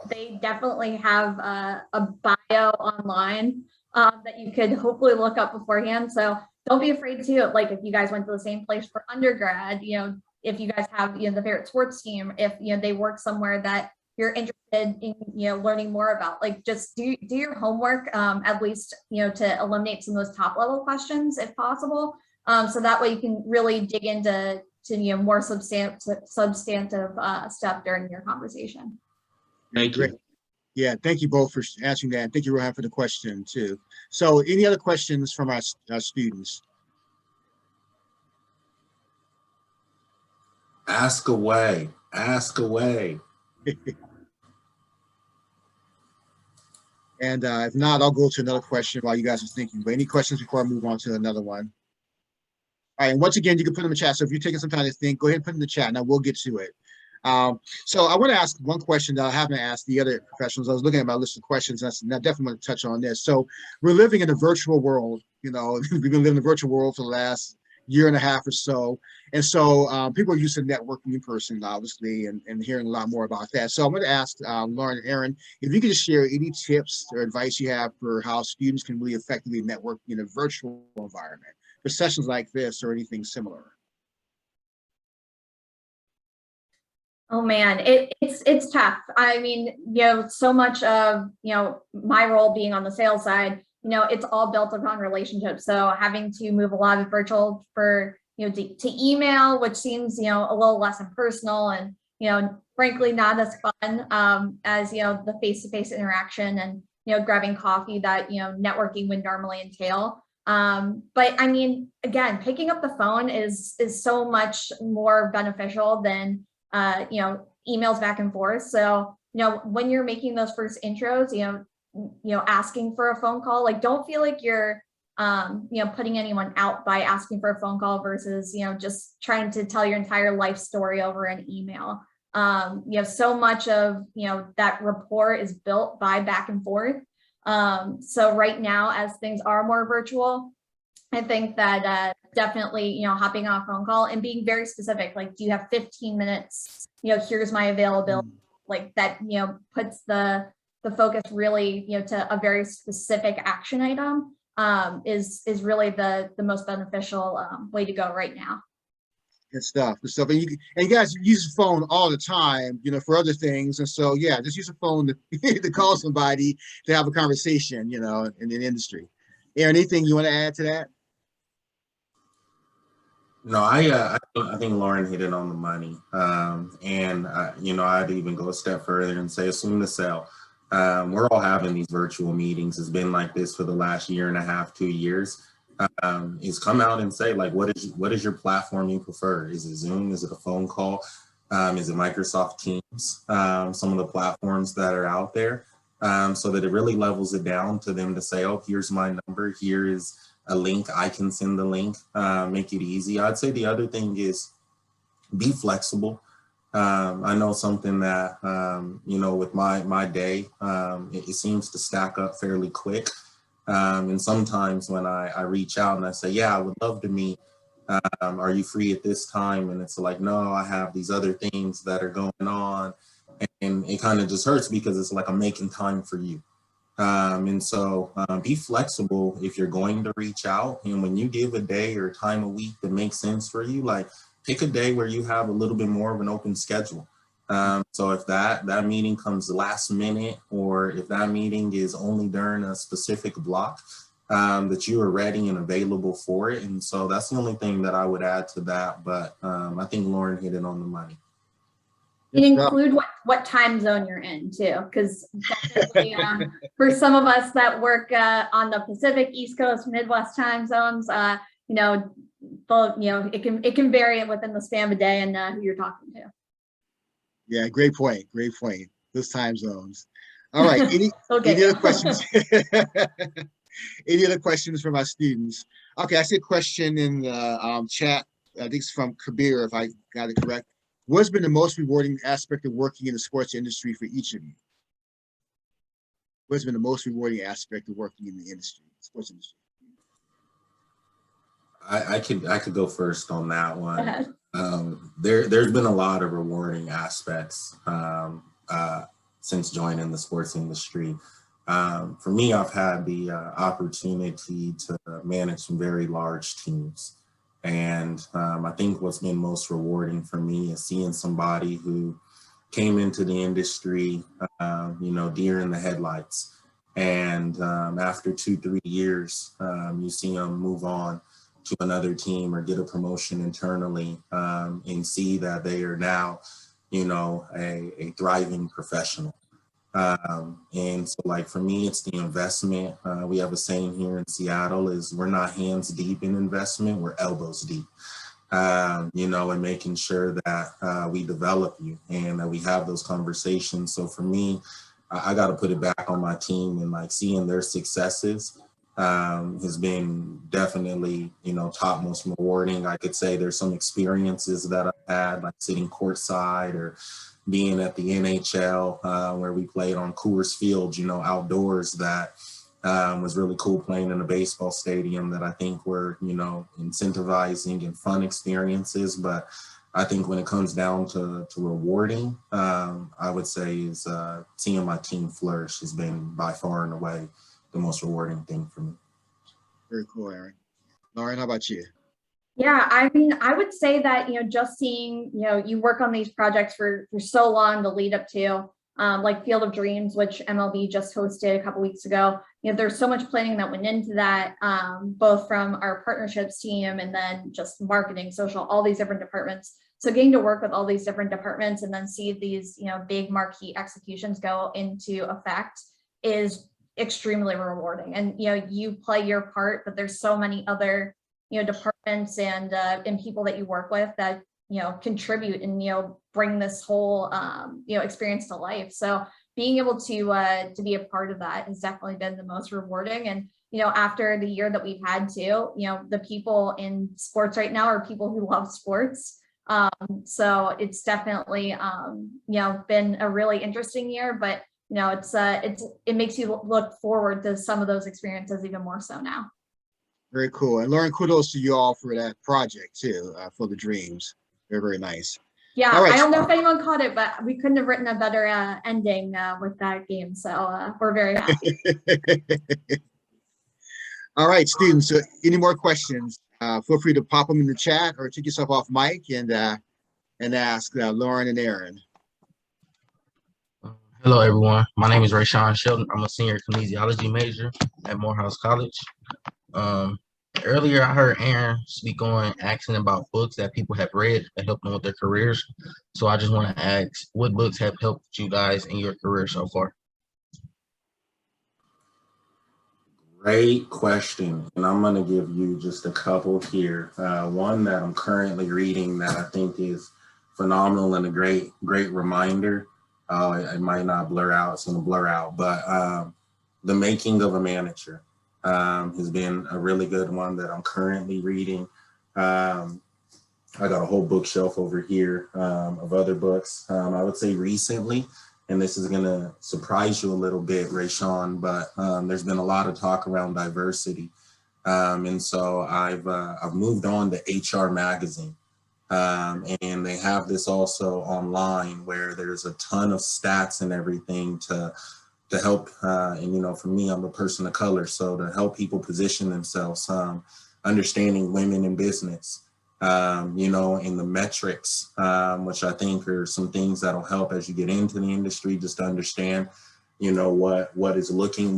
they definitely have a bio online that you could hopefully look up beforehand. So don't be afraid to, like, if you guys went to the same place for undergrad, you know, if you guys have, you know, the favorite sports team, if, you know, they work somewhere that you're interested in, you know, learning more about, like, just do your homework, at least, you know, to eliminate some of those top level questions if possible. So that way you can really dig into you know, more substantive stuff during your conversation. Thank you. Yeah, thank you both for answering that. And thank you, Rohan, for the question too. So any other questions from our students? Ask away, ask away. And if not, I'll go to another question while you guys are thinking. But any questions before I move on to another one? All right, and once again, you can put them in the chat. So if you're taking some time to think, go ahead and put it in the chat, and I will get to it. So I want to ask one question that I haven't asked the other professionals. I was looking at my list of questions, and I definitely want to touch on this. So we're living in a virtual world. You know, we've been living in a virtual world for the last, year and a half or so. And so people are used to networking in person, obviously, and hearing a lot more about that. So I'm going to ask Lauren and Aaron, if you could just share any tips or advice you have for how students can really effectively network in a virtual environment for sessions like this or anything similar. Oh man, it's tough. I mean, so much of, my role being on the sales side, it's all built upon relationships. So having to move a lot of virtual for, to email, which seems, a little less impersonal and, frankly, not as fun as, the face-to-face interaction and, grabbing coffee that, networking would normally entail. But I mean, again, picking up the phone is so much more beneficial than emails back and forth. So, when you're making those first intros, asking for a phone call, like, don't feel like you're, putting anyone out by asking for a phone call versus, just trying to tell your entire life story over an email. So much of, that rapport is built by back and forth. So right now, as things are more virtual, I think that definitely, hopping on a phone call and being very specific, like, do you have 15 minutes? Here's my availability, like that, puts the focus really, to a very specific action item is really the most beneficial way to go right now. Good stuff. Good stuff. And you guys use the phone all the time, for other things. And so, yeah, just use a phone to call somebody to have a conversation, in the industry. Aaron, anything you want to add to that? No, I think Lauren hit it on the money. I'd even go a step further and say, assume the sale. We're all having these virtual meetings. It's been like this for the last year and a half, 2 years. Is come out and say, like, what is your platform you prefer? Is it Zoom? Is it a phone call? Is it Microsoft Teams? Some of the platforms that are out there, so that it really levels it down to them to say, oh, here's my number. Here is a link. I can send the link, make it easy. I'd say the other thing is be flexible. I know something that, with my day, it seems to stack up fairly quick. And sometimes when I reach out and I say, yeah, I would love to meet, are you free at this time? And it's like, no, I have these other things that are going on. And it kind of just hurts because it's like I'm making time for you. And so be flexible if you're going to reach out. And when you give a day or time a week that makes sense for you, like pick a day where you have a little bit more of an open schedule. So if that meeting comes last minute, or if that meeting is only during a specific block, that you are ready and available for it. And so that's the only thing that I would add to that. But I think Lauren hit it on the money. And include what time zone you're in too, because definitely for some of us that work on the Pacific, East Coast, Midwest time zones, it can vary within the span of a day and who you're talking to. Yeah, great point. Great point. Those time zones. All right. Any other questions? Any other questions from our students? Okay, I see a question in the chat. I think it's from Kabir, if I got it correct. What's been the most rewarding aspect of working in the sports industry for each of you? What's been the most rewarding aspect of working in the industry, sports industry? I could go first on that one. There's been a lot of rewarding aspects since joining the sports industry. For me, I've had the opportunity to manage some very large teams. And I think what's been most rewarding for me is seeing somebody who came into the industry, deer in the headlights. And after 2-3 years, you see them move on to another team or get a promotion internally, and see that they are now, a thriving professional. And so, like, for me, it's the investment. We have a saying here in Seattle is we're not hands deep in investment, we're elbows deep, and making sure that we develop you and that we have those conversations. So for me, I got to put it back on my team, and like seeing their successes has been definitely, top most rewarding. I could say there's some experiences that I've had, like sitting courtside or being at the NHL where we played on Coors Field, outdoors, that Was really cool playing in a baseball stadium that I think were, you know, incentivizing and fun experiences. But I think when it comes down to rewarding, I would say is seeing my team flourish has been by far and away the most rewarding thing for me. Very cool, Aaron. Lauren, how about you? Yeah, I mean, I would say that, you know, just seeing, you know, you work on these projects for so long, the lead up to like Field of Dreams, which MLB just hosted a couple weeks ago. You know, there's so much planning that went into that, both from our partnerships team and then just marketing, social, all these different departments. So getting to work with all these different departments and then see these, you know, big marquee executions go into effect is extremely rewarding. And, you know, you play your part, but there's so many other, you know, departments and people that you work with that, you know, contribute and, you know, bring this whole, you know, experience to life. So being able to be a part of that has definitely been the most rewarding. And, you know, after the year that we've had too, you know, the people in sports right now are people who love sports. So it's definitely, you know, been a really interesting year, but, you know, it makes you look forward to some of those experiences even more so now. Very cool. And Lauren, kudos to you all for that project too, for the dreams. Very, very nice. Yeah, All right. I don't know if anyone caught it, but we couldn't have written a better ending with that game. So we're very happy. All right, students, so any more questions? Feel free to pop them in the chat or take yourself off mic and ask Lauren and Aaron. Hello, everyone. My name is Rayshawn Shelton. I'm a senior kinesiology major at Morehouse College. Earlier, I heard Aaron speak on asking about books that people have read that helped them with their careers. So I just want to ask, what books have helped you guys in your career so far? Great question. And I'm going to give you just a couple here. One that I'm currently reading that I think is phenomenal and a great reminder. It might not blur out, it's going to blur out, but The Making of a Manager has been a really good one that I'm currently reading. I got a whole bookshelf over here of other books. I would say recently, and this is going to surprise you a little bit, Rayshawn, but there's been a lot of talk around diversity. And so I've moved on to HR Magazine. And they have this also online where there's a ton of stats and everything to help, and, you know, for me, I'm a person of color, so to help people position themselves, understanding women in business, you know, in the metrics, which I think are some things that'll help as you get into the industry, just to understand, you know, what it's looking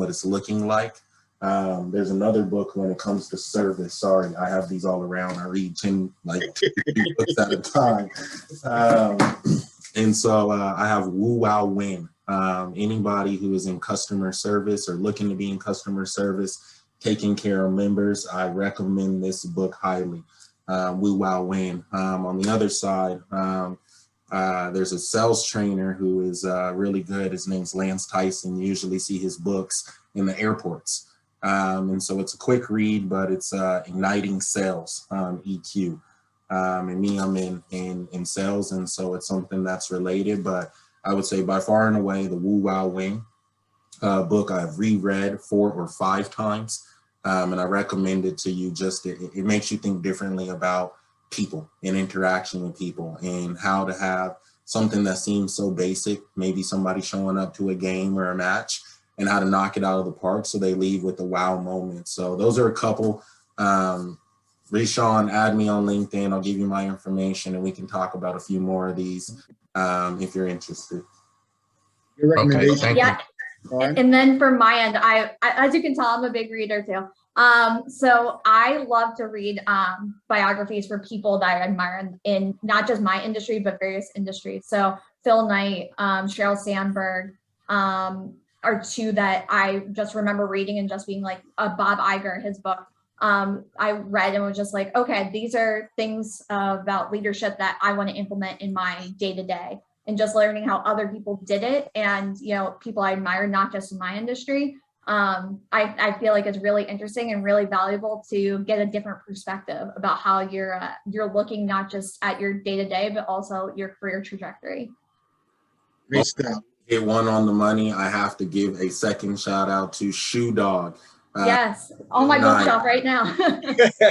like. There's another book when it comes to service. Sorry, I have these all around. I read 10 books at a time. And so I have Woo Wow Win. Anybody who is in customer service or looking to be in customer service, taking care of members, I recommend this book highly. Woo Wow Win. On the other side, there's a sales trainer who is really good. His name's Lance Tyson. You usually see his books in the airports. And so it's a quick read, but it's Igniting Sales, EQ. And me, I'm in sales, and so it's something that's related. But I would say by far and away, the Woo Wow Wing book I've reread 4 or 5 times, and I recommend it to you. Just it makes you think differently about people and interaction with people, and how to have something that seems so basic, maybe somebody showing up to a game or a match, and how to knock it out of the park so they leave with a wow moment. So those are a couple. Rayshawn, add me on LinkedIn. I'll give you my information and we can talk about a few more of these if you're interested. Your recommendation. Okay, Yeah. And then from my end, I as you can tell, I'm a big reader too. So I love to read biographies for people that I admire in not just my industry, but various industries. So Phil Knight, Sheryl Sandberg, are two that I just remember reading and just being like, Bob Iger, his book. I read and was just like, okay, these are things about leadership that I want to implement in my day-to-day, and just learning how other people did it, and, you know, people I admire, not just in my industry. I feel like it's really interesting and really valuable to get a different perspective about how you're looking not just at your day-to-day, but also your career trajectory. Great stuff. Hit one on the money. I have to give a second shout out to Shoe Dog. Yes, on my bookshelf right now.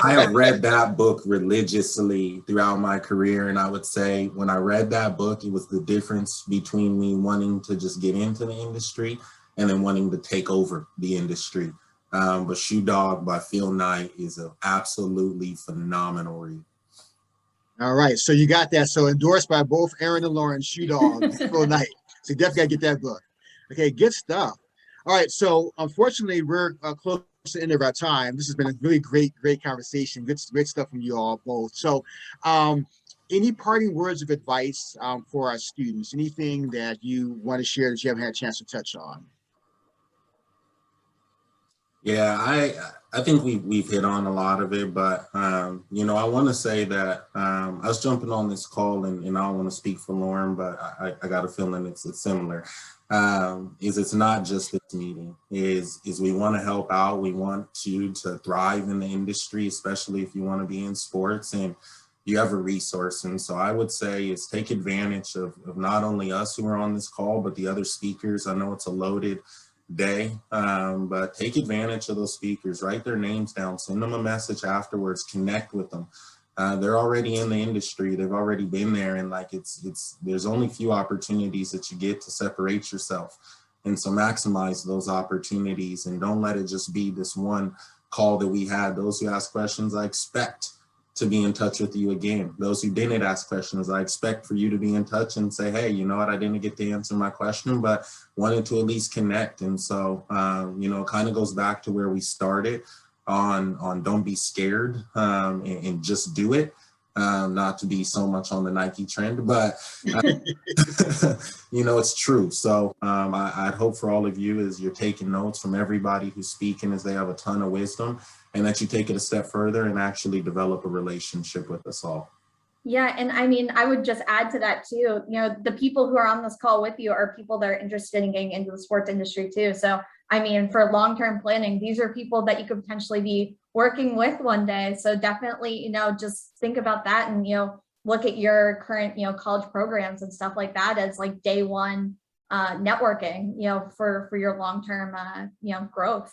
I have read that book religiously throughout my career. And I would say when I read that book, it was the difference between me wanting to just get into the industry and then wanting to take over the industry. But Shoe Dog by Phil Knight is an absolutely phenomenal read. All right, so you got that. So endorsed by both Aaron and Lauren, Shoe Dog, Phil Knight. So you definitely got to get that book. Okay, good stuff. All right, so unfortunately, we're close to the end of our time. This has been a really great conversation. Great stuff from you all both. So any parting words of advice for our students? Anything that you want to share that you haven't had a chance to touch on? Yeah, I think we've hit on a lot of it, but you know, I want to say that I was jumping on this call, and I don't want to speak for Lauren, but I got a feeling it's similar. It's not just this meeting. Is we want to help out. We want you to thrive in the industry, especially if you want to be in sports and you have a resource. And so I would say is take advantage of not only us who are on this call, but the other speakers. I know it's a loaded day, but take advantage of those speakers, write their names down, send them a message afterwards, connect with them. They're already in the industry, they've already been there, and like there's only few opportunities that you get to separate yourself. And so maximize those opportunities and don't let it just be this one call that we had. Those who ask questions, I expect to be in touch with you again. Those who didn't ask questions, I expect for you to be in touch and say, hey, you know what, I didn't get to answer my question, but wanted to at least connect. And so, you know, it kind of goes back to where we started on don't be scared and just do it. Not to be so much on the Nike trend, but you know, it's true. So I'd hope for all of you as you're taking notes from everybody who's speaking, as they have a ton of wisdom, and that you take it a step further and actually develop a relationship with us all. Yeah, and I mean, I would just add to that too, you know, the people who are on this call with you are people that are interested in getting into the sports industry too. So, I mean, for long-term planning, these are people that you could potentially be working with one day. So definitely, you know, just think about that and, you know, look at your current, you know, college programs and stuff like that as like day one networking, you know, for your long-term, you know, growth.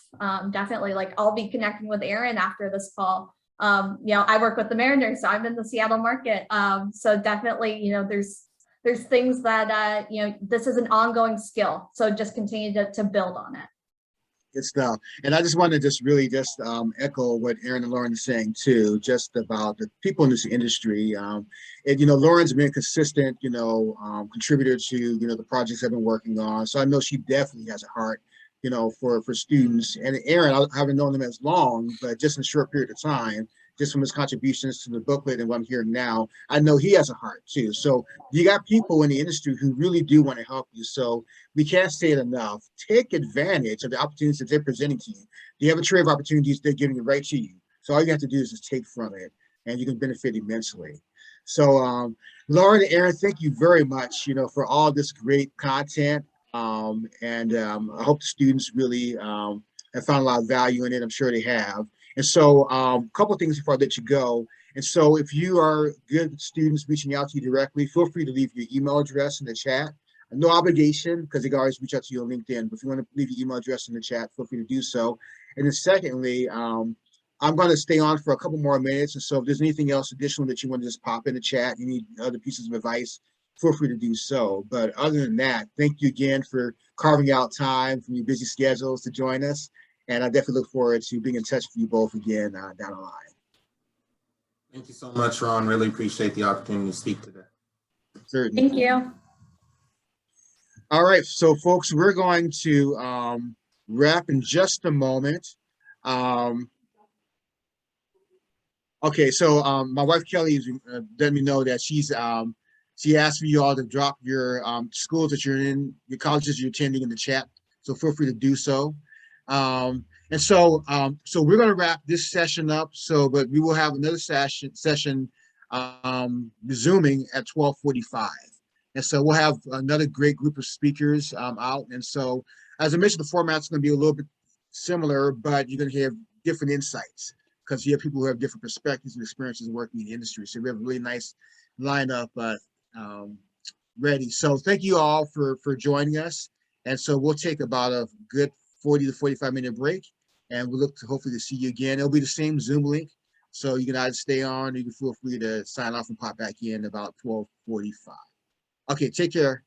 Definitely, like I'll be connecting with Aaron after this call. You know, I work with the Mariners, so I'm in the Seattle market. So definitely, you know, there's things that, you know, this is an ongoing skill. So just continue to build on it. Good stuff. And I just want to really echo what Aaron and Lauren are saying too, just about the people in this industry. And, you know, Lauren's been a consistent, you know, contributor to, you know, the projects I've been working on. So I know she definitely has a heart, you know, for students. And Aaron, I haven't known him as long, but just in a short period of time, just from his contributions to the booklet and what I'm hearing now, I know he has a heart too. So you got people in the industry who really do want to help you. So we can't say it enough. Take advantage of the opportunities that they're presenting to you. You have a tray of opportunities they're giving it right to you. So all you have to do is just take from it and you can benefit immensely. So Lauren and Aaron, thank you very much, you know, for all this great content. I hope the students really have found a lot of value in it. I'm sure they have. And so a couple of things before I let you go. And so if you are good students reaching out to you directly, feel free to leave your email address in the chat. No obligation, because they can always reach out to you on LinkedIn. But if you want to leave your email address in the chat, feel free to do so. And then secondly, I'm going to stay on for a couple more minutes. And so if there's anything else additional that you want to just pop in the chat, you need other pieces of advice, feel free to do so. But other than that, thank you again for carving out time from your busy schedules to join us. And I definitely look forward to being in touch with you both again down the line. Thank you so much, Ron. Really appreciate the opportunity to speak today. Certainly. Thank you. All right, so folks, we're going to wrap in just a moment. Okay, so my wife Kelly is letting me know that she asked for you all to drop your schools that you're in, your colleges you're attending in the chat. So feel free to do so. So we're going to wrap this session up. But we will have another session resuming at 12:45. And so we'll have another great group of speakers out. And so, as I mentioned, the format's going to be a little bit similar, but you're going to have different insights because you have people who have different perspectives and experiences working in the industry. So we have a really nice lineup, Ready. So thank you all for joining us. And so we'll take about a good 40 to 45-minute break, and we'll look to hopefully to see you again. It'll be the same Zoom link, so you can either stay on, or you can feel free to sign off and pop back in about 12:45. Okay, take care.